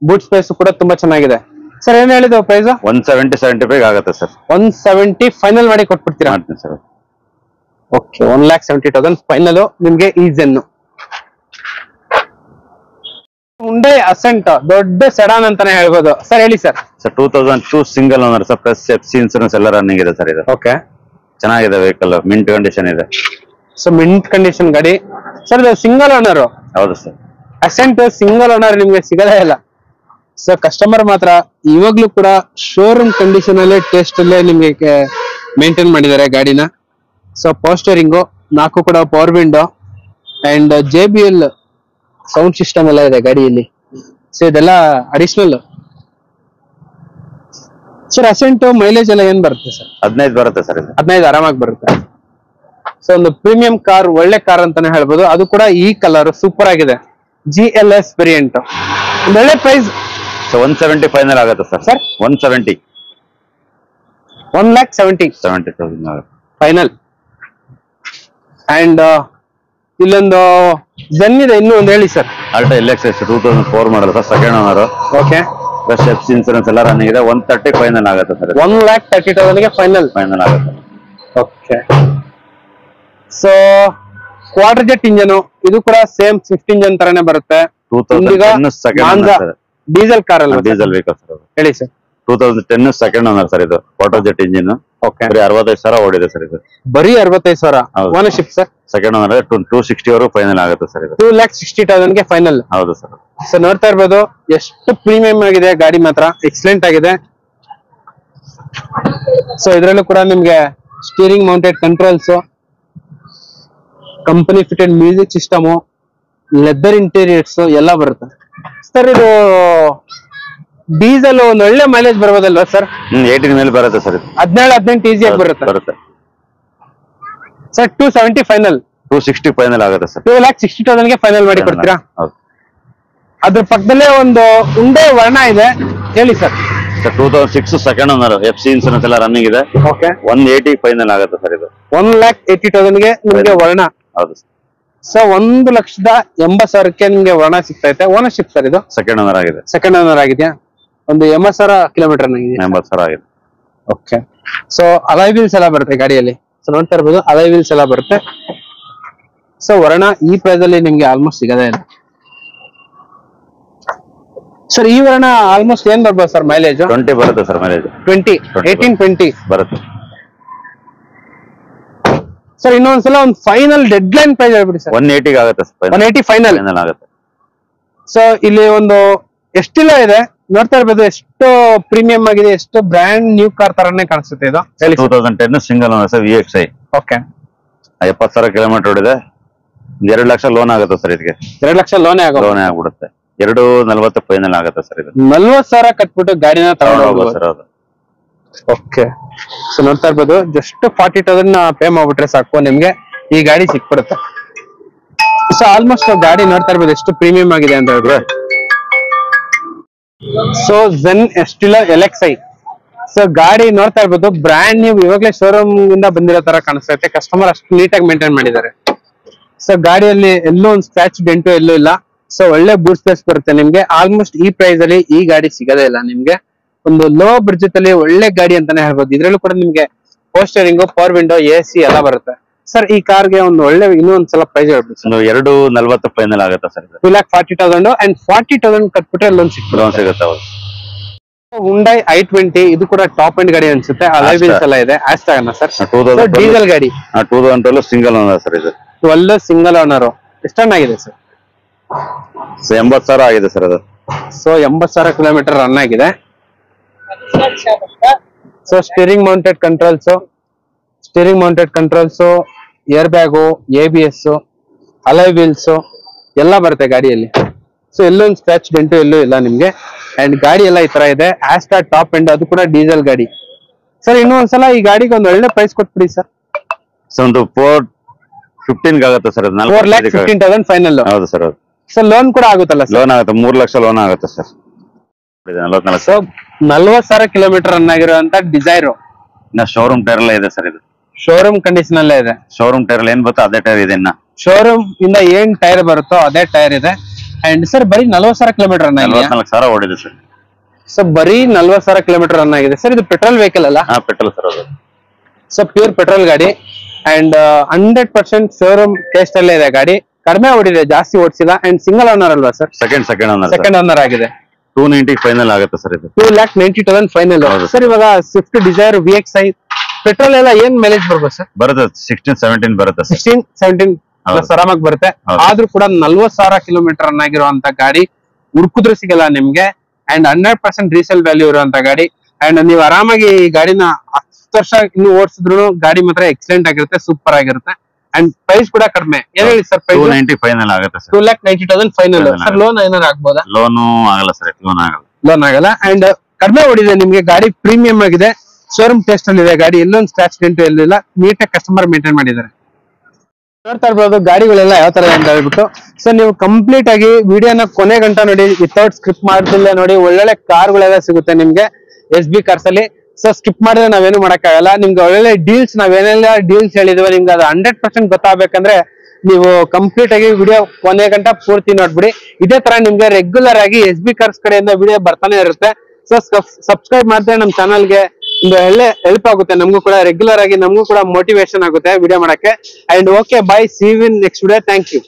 ಬೂಟ್ ಸ್ಪೇಸ್ ಕೂಡ ತುಂಬಾ ಚೆನ್ನಾಗಿದೆ. ಸರ್ ಏನ್ ಹೇಳಿದ್ರು ಪ್ರೈಸ್? 175 ಆಗುತ್ತೆ ಸರ್. 170 ಫೈನಲ್ ಮಾಡಿ ಕೊಟ್ಬಿಡ್ತೀರಾ? ಮಾಡ್ತೀನಿ ಸರ್. ಓಕೆ, 1,70,000 ಫೈನಲ್ ನಿಮ್ಗೆ ಈ ಜೆನ್. ಹುಂಡೈ ಅಸೆಂಟ್ ದೊಡ್ಡ ಸೆಡಾನ್ ಅಂತಾನೆ ಹೇಳ್ಬೋದು ಸರ್. ಹೇಳಿ sir. 2002 single owner sir, plus FC insurance ಎಲ್ಲ ರನ್ನಿಂಗ್ ಇದೆ ಸರ್ ಇದು. ಓಕೆ, ಚೆನ್ನಾಗಿದೆ ವೆಹಿಕಲ್, ಮಿಂಟ್ ಕಂಡೀಷನ್ ಇದೆ. ಸೊ ಮಿಂಟ್ ಕಂಡೀಷನ್ ಗಾಡಿ ಸರ್. ಇದು ಸಿಂಗಲ್ ಓನರ್. ಹೌದು ಸರ್. ಅಸೆಂಟ್ ಸಿಂಗಲ್ ಓನರ್ ನಿಮ್ಗೆ ಸಿಗದೇ ಇಲ್ಲ. ಸೊ ಕಸ್ಟಮರ್ ಮಾತ್ರ ಇವಾಗ್ಲೂ ಕೂಡ ಶೋರೂಮ್ ಕಂಡೀಷನ್ ಅಲ್ಲೇ, ಟೇಸ್ಟ್ ಅಲ್ಲೇ ನಿಮ್ಗೆ ಮೇಂಟೈನ್ ಮಾಡಿದ್ದಾರೆ ಗಾಡಿನ. ಸೊ ಪೋಸ್ಟರಿಂಗು 4 ಕೂಡ power window and JBL sound system ಎಲ್ಲ ಇದೆ ಗಾಡಿಯಲ್ಲಿ. ಸೊ ಇದೆಲ್ಲ ಅಡಿಷನಲ್. ಸರ್ ಅಸೆಂಟ್ ಮೈಲೇಜ್ ಎಲ್ಲ ಏನ್ ಬರುತ್ತೆ ಸರ್? 15 ಬರುತ್ತೆ ಸರ್ ಇದು. 15 ಆರಾಮಾಗಿ ಬರುತ್ತೆ. ಸೊ ಒಂದು ಪ್ರೀಮಿಯಂ ಕಾರ್, ಒಳ್ಳೆ ಕಾರ್ ಅಂತಾನೆ ಹೇಳ್ಬೋದು. ಅದು ಕೂಡ ಈ ಕಲರ್ ಸೂಪರ್ ಆಗಿದೆ, GLS ವೇರಿಯಂಟ್. ಒಳ್ಳೆ ಪ್ರೈಸ್. ಸೊ 170 ಫೈನಲ್ ಆಗುತ್ತೆ ಸರ್. ಸರ್ 170. 1,70,000 ಆಗುತ್ತೆ ಫೈನಲ್. ಅಂಡ್ ಇಲ್ಲೊಂದು ಜೆನ್ ಇದೆ, ಇನ್ನೂ ಒಂದು ಹೇಳಿ sir. Alto LX 2004 model sir, second owner. Okay, plus FC insurance ಎಲ್ಲ ರನ್ನಿಂಗ್ ಇದೆ. 130 ಫೈನಲ್ ಆಗುತ್ತೆ ಸರ್. 1,30,000 ಫೈನಲ್ ಆಗುತ್ತೆ. Okay. So quarter jet engine, ಇದು ಕೂಡ ಸೇಮ್ ಸ್ವಿಫ್ಟ್ ಇಂಜನ್ ತರನೇ ಬರುತ್ತೆ. 2010 ಸೆಕೆಂಡ್ ಓನರ್. ಡೀಸೆಲ್ ಕಾರ್ ಅಲ್ಲ? Diesel vehicle sir. ಹೇಳಿ ಸರ್. 2010 ಸೆಕೆಂಡ್ ಓನರ್ ಸರ್ ಇದು. Quarter jet engine. ಓಕೆ, ಬರೀ 65,000 ಓಡಿದೆ ಸರ್ ಇದು. ಬರೀ 65,000. Ownership sir? ಸೆಕೆಂಡ್ ಓನರ್ 260 ವರೆಗೂ ಫೈನಲ್ ಆಗುತ್ತೆ ಸರ್ ಇದು. 2,60,000 ಫೈನಲ್. ಹೌದು ಸರ್. ಸೊ ನೋಡ್ತಾ ಇರ್ಬೋದು ಎಷ್ಟು ಪ್ರೀಮಿಯಂ ಆಗಿದೆ ಗಾಡಿ, ಮಾತ್ರ ಎಕ್ಸಲೆಂಟ್ ಆಗಿದೆ. ಸೊ ಇದ್ರಲ್ಲೂ ಕೂಡ ನಿಮ್ಗೆ steering mounted controls, company fitted music system, leather interiors ಎಲ್ಲ ಬರುತ್ತೆ ಸರ್. ಇದು ಡೀಸೆಲ್ ಒಂದು ಒಳ್ಳೆ ಮೈಲೇಜ್ ಬರ್ಬೋದಲ್ವಾ ಸರ್? 18 ಮೇಲೆ ಬರುತ್ತೆ ಸರ್. 17-18 ಈಸಿಯಾಗಿ ಬರುತ್ತೆ ಸರ್. 270 ಫೈನಲ್. 260 ಫೈನಲ್ ಆಗುತ್ತೆ ಸರ್. 2,60,000 ಫೈನಲ್ ಮಾಡಿ ಕೊಡ್ತೀರಾ? ಹೌದು. ಅದ್ರ ಪಕ್ಕದಲ್ಲೇ ಒಂದು ಉಂಡೆ ವರ್ಣ ಇದೆ, ಹೇಳಿ sir. 2006 second owner, FC insurance ಎಲ್ಲ ರನ್ನಿಂಗ್ ಇದೆ. ಓಕೆ, 180 ಫೈನಲ್ ಆಗುತ್ತೆ ಸರ್ ಇದು. 1,80,000 ನಿಮ್ಗೆ ವರ್ಣ. ಹೌದು ಸರ್. ಸೊ 1,80,000 ನಿಮ್ಗೆ ವರ್ಣ ಸಿಗ್ತೈತೆ. ಓನರ್ಶಿಪ್ ಸರ್ ಇದು? ಸೆಕೆಂಡ್ ಓನರ್ ಆಗಿದೆ. ಸೆಕೆಂಡ್ ಓನರ್ ಆಗಿದೆಯಾ? ಒಂದು 80,000 ಕಿಲೋಮೀಟರ್ 80,000 ಆಗಿದೆ. ಓಕೆ. ಸೊ ಅಲಾಯ್ ವೀಲ್ಸ್ ಎಲ್ಲ ಬರುತ್ತೆ ಗಾಡಿಯಲ್ಲಿ. ಸೊ ನೋಡ್ತಾ ಇರ್ಬೋದು ಅಲಾಯ್ ವೀಲ್ಸ್ ಎಲ್ಲ ಬರುತ್ತೆ. ಸೊ ವರ್ಣ ಈ ಪ್ರೈಸ್ ಅಲ್ಲಿ ನಿಮ್ಗೆ ಆಲ್ಮೋಸ್ಟ್ ಸಿಗದೇ ಇಲ್ಲ ಸರ್. ಈ ವರ್ಣ ಆಲ್ಮೋಸ್ಟ್ ಏನ್ ಬರ್ಬೋದು ಸರ್ ಮೈಲೇಜ್? 20 ಬರುತ್ತೆ ಸರ್ ಮೈಲೇಜ್. 18-20 ಬರುತ್ತೆ ಸರ್. ಇನ್ನೊಂದ್ಸಲ ಒಂದು ಫೈನಲ್ ಡೆಡ್ ಲೈನ್ ಪ್ರೈಸ್ ಹೇಳ್ಬಿಡಿ ಸರ್. 180 ಆಗುತ್ತೆ ಸರ್. 180 ಫೈನಲ್ ಆಗುತ್ತೆ. ಸೊ ಇಲ್ಲಿ ಒಂದು ಎಷ್ಟಿಲ್ಲ ಇದೆ ನೋಡ್ತಾ ಇರ್ಬೋದು, ಎಷ್ಟು ಪ್ರೀಮಿಯಂ ಆಗಿದೆ, ಎಷ್ಟು ಬ್ರ್ಯಾಂಡ್ ನ್ಯೂ ಕಾರ್ ತರನೇ ಕಾಣಿಸುತ್ತೆ ಇದು. 2010 single owner sir, VXI. Okay, 70,000 kilometre ಓಡಿದೆ. 2 ಲಕ್ಷ ಲೋನ್ ಆಗುತ್ತೆ ಸರ್ ಇದಕ್ಕೆ. 2 ಲಕ್ಷ ಲೋನೇ ಆಗ್ಬಿಡುತ್ತೆ. 240 ಫೈನಲ್ ಆಗುತ್ತೆ ಸರ್ ಇದು. 40,000 ಕಟ್ಬಿಟ್ಟು ಗಾಡಿನ ತಗೊಂಡು ಹೋಗ್ಬೋದು ಸರ್. ಹೌದು. ಓಕೆ. ಸೊ ನೋಡ್ತಾ ಇರ್ಬೋದು, ಜಸ್ಟ್ 40,000 ಪೇ ಮಾಡ್ಬಿಟ್ರೆ ಸಾಕು, ನಿಮ್ಗೆ ಈ ಗಾಡಿ ಸಿಕ್ಬಿಡುತ್ತೆ. ಸೊ ಆಲ್ಮೋಸ್ಟ್ ಗಾಡಿ ನೋಡ್ತಾ ಇರ್ಬೋದು ಎಷ್ಟು ಪ್ರೀಮಿಯಂ ಆಗಿದೆ ಅಂತ ಹೇಳಿದ್ರೆ. So Zen Estilo LXI. So ಗಾಡಿ ನೋಡ್ತಾ ಇರ್ಬೋದು ಬ್ರ್ಯಾಂಡ್ ನ್ಯೂ, ಇವಾಗಲೇ ಶೋರೂಮ್ ಇಂದ ಬಂದಿರೋ ತರ ಕಾಣಿಸ್ತೈತೆ. ಕಸ್ಟಮರ್ ಅಷ್ಟು ನೀಟಾಗಿ ಮೇಂಟೈನ್ ಮಾಡಿದ್ದಾರೆ. ಸೊ ಗಾಡಿಯಲ್ಲಿ ಎಲ್ಲೂ ಒಂದು ಸ್ಕ್ರಾಚ್ ಡೆಂಟು ಎಲ್ಲೂ ಇಲ್ಲ. ಸೊ ಒಳ್ಳೆ ಬೂಟ್ ಸ್ಪೇಸ್ ಬರುತ್ತೆ ನಿಮ್ಗೆ. ಆಲ್ಮೋಸ್ಟ್ ಈ ಪ್ರೈಸ್ ಅಲ್ಲಿ ಈ ಗಾಡಿ ಸಿಗದೇ ಇಲ್ಲ ನಿಮ್ಗೆ. ಒಂದು ಲೋ ಬಡ್ಜೆಟ್ ಅಲ್ಲಿ ಒಳ್ಳೆ ಗಾಡಿ ಅಂತಾನೆ ಹೇಳ್ಬೋದು. ಇದ್ರಲ್ಲೂ ಕೂಡ ನಿಮ್ಗೆ ಪೋಸ್ಟರಿಂಗ್, ಪವರ್ ವಿಂಡೋ, AC ಎಲ್ಲ ಬರುತ್ತೆ ಸರ್. ಈ ಕಾರ್ಗೆ ಒಂದು ಒಳ್ಳೆ ಇನ್ನೊಂದ್ಸಲ ಪ್ರೈಸ್ ಹೇಳ್ಬೋದು. 240 ಫೈನಲ್ ಆಗುತ್ತೆ ಸರ್. 2,40,000 ಅಂಡ್ 40,000 ಕಟ್ಬಿಟ್ರೆ ಲೋನ್ ಸಿಗುತ್ತೆ. ಹುಂಡೈ i20 ಇದು ಕೂಡ ಟಾಪ್ ಎಂಡ್ ಗಾಡಿ ಅನ್ಸುತ್ತೆ. ಅಲಾಯ್ ವೀಲ್ಸ್ ಎಲ್ಲ ಇದೆ. ಆಸ್ಟಾಗನ ಸರ್, ಡೀಸೆಲ್ ಗಾಡಿ. 2012 ಸಿಂಗಲ್ ಓನರ್ ಸರ್ ಇದು. 12 ಸಿಂಗಲ್ ಓನರ್. ಎಷ್ಟು ಟನ್ ಆಗಿದೆ ಸರ್? 80,000 ಆಗಿದೆ ಸರ್ ಅದು. ಸೊ 80,000 ಕಿಲೋಮೀಟರ್ ರನ್ ಆಗಿದೆ. So steering mounted controls, air bag, ABS, alloy wheels ಎಲ್ಲ ಬರುತ್ತೆ ಗಾಡಿಯಲ್ಲಿ. ಸೊ ಎಲ್ಲೊಂದು ಸ್ಕ್ರಾಚ್ ಡೆಂಟು ಎಲ್ಲೂ ಇಲ್ಲ ನಿಮ್ಗೆ. ಅಂಡ್ ಗಾಡಿ ಎಲ್ಲ ಈ ತರ ಇದೆ. ಆಸ್ಟಾ ಟಾಪ್ ಎಂಡ್, ಅದು ಕೂಡ ಡೀಸೆಲ್ ಗಾಡಿ. ಸರ್ ಇನ್ನೂ ಒಂದ್ಸಲ ಈ ಗಾಡಿಗೆ ಒಂದು ಒಳ್ಳೆ ಪ್ರೈಸ್ ಕೊಟ್ಬಿಡಿ ಸರ್. ಒಂದು 415 ಆಗುತ್ತೆ ಸರ್. 4,15,000 ಫೈನಲ್. ಹೌದು ಸರ್. ಹೌದು ಸರ್ ಲೋನ್ ಕೂಡ ಆಗುತ್ತಲ್ಲ ಸರ್? ಲೋನ್ ಆಗುತ್ತೆ, 3 ಲಕ್ಷ ಲೋನ್ ಆಗುತ್ತೆ ಸರ್. 40,000 ಕಿಲೋಮೀಟರ್ ರನ್ ಆಗಿರುವಂತ ಡಿಸೈರ್. ಶೋರೂಮ್ ಟೈರ್ ಎಲ್ಲ ಇದೆ ಸರ್. ಇದು ಶೋರೂಮ್ ಕಂಡೀಷನ್ ಅಲ್ಲೇ ಇದೆ. ಶೋರೂಮ್ ಟೈರ್ ಏನ್ ಬರುತ್ತೋ ಅದೇ ಟೈರ್ ಇದೆ. ಇನ್ನ ಶೋರೂಮ್ ಇಂದ ಏನ್ ಟೈರ್ ಬರುತ್ತೋ ಅದೇ ಟೈರ್ ಇದೆ. ಅಂಡ್ ಸರ್ ಬರೀ 40,000 ಕಿಲೋಮೀಟರ್ ರನ್ ಆಗಿದೆ. 44,000 ಓಡಿದೆ ಸರ್. ಸರ್ ಬರೀ 40,000 ಕಿಲೋಮೀಟರ್ ರನ್ ಆಗಿದೆ ಸರ್. ಇದು ಪೆಟ್ರೋಲ್ ವೆಹಿಕಲ್ ಅಲ್ಲ? Petrol sir. ಅದು ಸೊ ಪ್ಯೂರ್ ಪೆಟ್ರೋಲ್ ಗಾಡಿ ಅಂಡ್ 100% ಶೋರೂಮ್ ಟೆಸ್ಟ್ ಅಲ್ಲೇ ಇದೆ ಗಾಡಿ. ಕಡಿಮೆ ಓಡಿದೆ, ಜಾಸ್ತಿ ಓಡಿಸಿಲ್ಲ. ಅಂಡ್ ಸಿಂಗಲ್ ಓನರ್ ಅಲ್ವಾ ಸರ್? ಸೆಕೆಂಡ್ ಓನರ್ ಆಗಿದೆ. 290 ಫೈನಲ್ ಆಗುತ್ತೆ ಸರ್. ಇದು 2,90,000 ಫೈನಲ್. ಸರ್ ಇವಾಗ ಸ್ವಿಫ್ಟ್ ಡಿಸೈರ್ VXi ಪೆಟ್ರೋಲ್ ಎಲ್ಲ ಏನ್ ಮೈಲೇಜ್ ಬರ್ಬೋದು ಸರ್? ಬರುತ್ತೆ 16-17 ಬರುತ್ತೆ. 16-17 ಪ್ಲಸ್ ಆರಾಮಾಗಿ ಬರುತ್ತೆ. ಆದ್ರೂ ಕೂಡ 40,000 ಕಿಲೋಮೀಟರ್ ರನ್ ಆಗಿರುವಂತ ಗಾಡಿ ಹುಡುಕಿದ್ರು ಸಿಗಲ್ಲ ನಿಮ್ಗೆ. ಅಂಡ್ 100% ರೀಸೇಲ್ ವ್ಯಾಲ್ಯೂ ಇರುವಂತ ಗಾಡಿ. ಅಂಡ್ ನೀವು ಆರಾಮಾಗಿ ಈ ಗಾಡಿನ 10 ವರ್ಷ ಇನ್ನು ಓಡಿಸಿದ್ರು ಗಾಡಿ ಮಾತ್ರ ಎಕ್ಸಲೆಂಟ್ ಆಗಿರುತ್ತೆ, ಸೂಪರ್ ಆಗಿರುತ್ತೆ. ಅಂಡ್ ಪ್ರೈಸ್ ಕೂಡ ಕಡಿಮೆ. ಏನ್ ಹೇಳಿ ಸರ್ ಪ್ರೈಸ್? 290 ಫೈನಲ್ ಆಗುತ್ತೆ ಸರ್. 2,90,000 ಫೈನಲ್. ಸರ್ ಲೋನ್ ಏನಾದ್ರು ಆಗ್ಬೋದಾ? ಲೋನು ಆಗಲ್ಲ ಸರ್. ಲೋನ್ ಆಗಲ್ಲ. ಅಂಡ್ ಕಡಿಮೆ ಓಡಿದೆ ನಿಮ್ಗೆ ಗಾಡಿ, ಪ್ರೀಮಿಯಂ ಆಗಿದೆ, ಶೋರೂಮ್ ಟೆಸ್ಟ್ ಅಲ್ಲಿ ಇದೆ ಗಾಡಿ. ಎಲ್ಲೊಂದು ಸ್ಕ್ರಾಚ್ ಡೆಂಟ್ ಎಲ್ಲಿಲ್ಲ, ನೀಟಾಗಿ ಕಸ್ಟಮರ್ ಮೇಂಟೈನ್ ಮಾಡಿದ್ದಾರೆ. ನೋಡ್ತಾ ಇರ್ಬೋದು ಗಾಡಿಗಳೆಲ್ಲ ಯಾವ ತರ ಅಂತ ಹೇಳ್ಬಿಟ್ಟು. ಸೊ ನೀವು ಕಂಪ್ಲೀಟ್ ಆಗಿ ವಿಡಿಯೋನ ಕೊನೆ ಗಂಟ ನೋಡಿ, ವಿತೌಟ್ ಸ್ಕಿಪ್ ಮಾಡ್ತಿಲ್ಲ ನೋಡಿ. ಒಳ್ಳೊಳ್ಳೆ ಕಾರ್ಗಳೆಲ್ಲ ಸಿಗುತ್ತೆ ನಿಮ್ಗೆ SB ಕಾರ್ಸ್ ಅಲ್ಲಿ. ಸೊ ಸ್ಕಿಪ್ ಮಾಡಿದ್ರೆ ನಾವೇನು ಮಾಡಕ್ಕಾಗಲ್ಲ. ನಿಮ್ಗೆ ಒಳ್ಳೆ ಡೀಲ್ಸ್, ನಾವೇನೆಲ್ಲ ಡೀಲ್ಸ್ ಹೇಳಿದ್ವಿ ನಿಮ್ಗೆ ಅದು 100% ಗೊತ್ತಾಗಬೇಕಂದ್ರೆ ನೀವು ಕಂಪ್ಲೀಟ್ ಆಗಿ ವಿಡಿಯೋ ಕೊನೆ ಗಂಟ ಪೂರ್ತಿ ನೋಡ್ಬಿಡಿ. ಇದೇ ತರ ನಿಮ್ಗೆ ರೆಗ್ಯುಲರ್ ಆಗಿ SB ಕಾರ್ಸ್ ಕಡೆಯಿಂದ ವಿಡಿಯೋ ಬರ್ತಾನೆ ಇರುತ್ತೆ. ಸೊ ಸಬ್ಸ್ಕ್ರೈಬ್ ಮಾಡಿದ್ರೆ ನಮ್ಮ ಚಾನಲ್ಗೆ ಒಂದು ಒಳ್ಳೆ ಹೆಲ್ಪ್ ಆಗುತ್ತೆ. ನಮಗೂ ಕೂಡ ರೆಗ್ಯುಲರ್ ಆಗಿ ನಮಗೂ ಕೂಡ ಮೋಟಿವೇಶನ್ ಆಗುತ್ತೆ ವಿಡಿಯೋ ಮಾಡಕ್ಕೆ. And okay, bye, see you in next video. Thank you.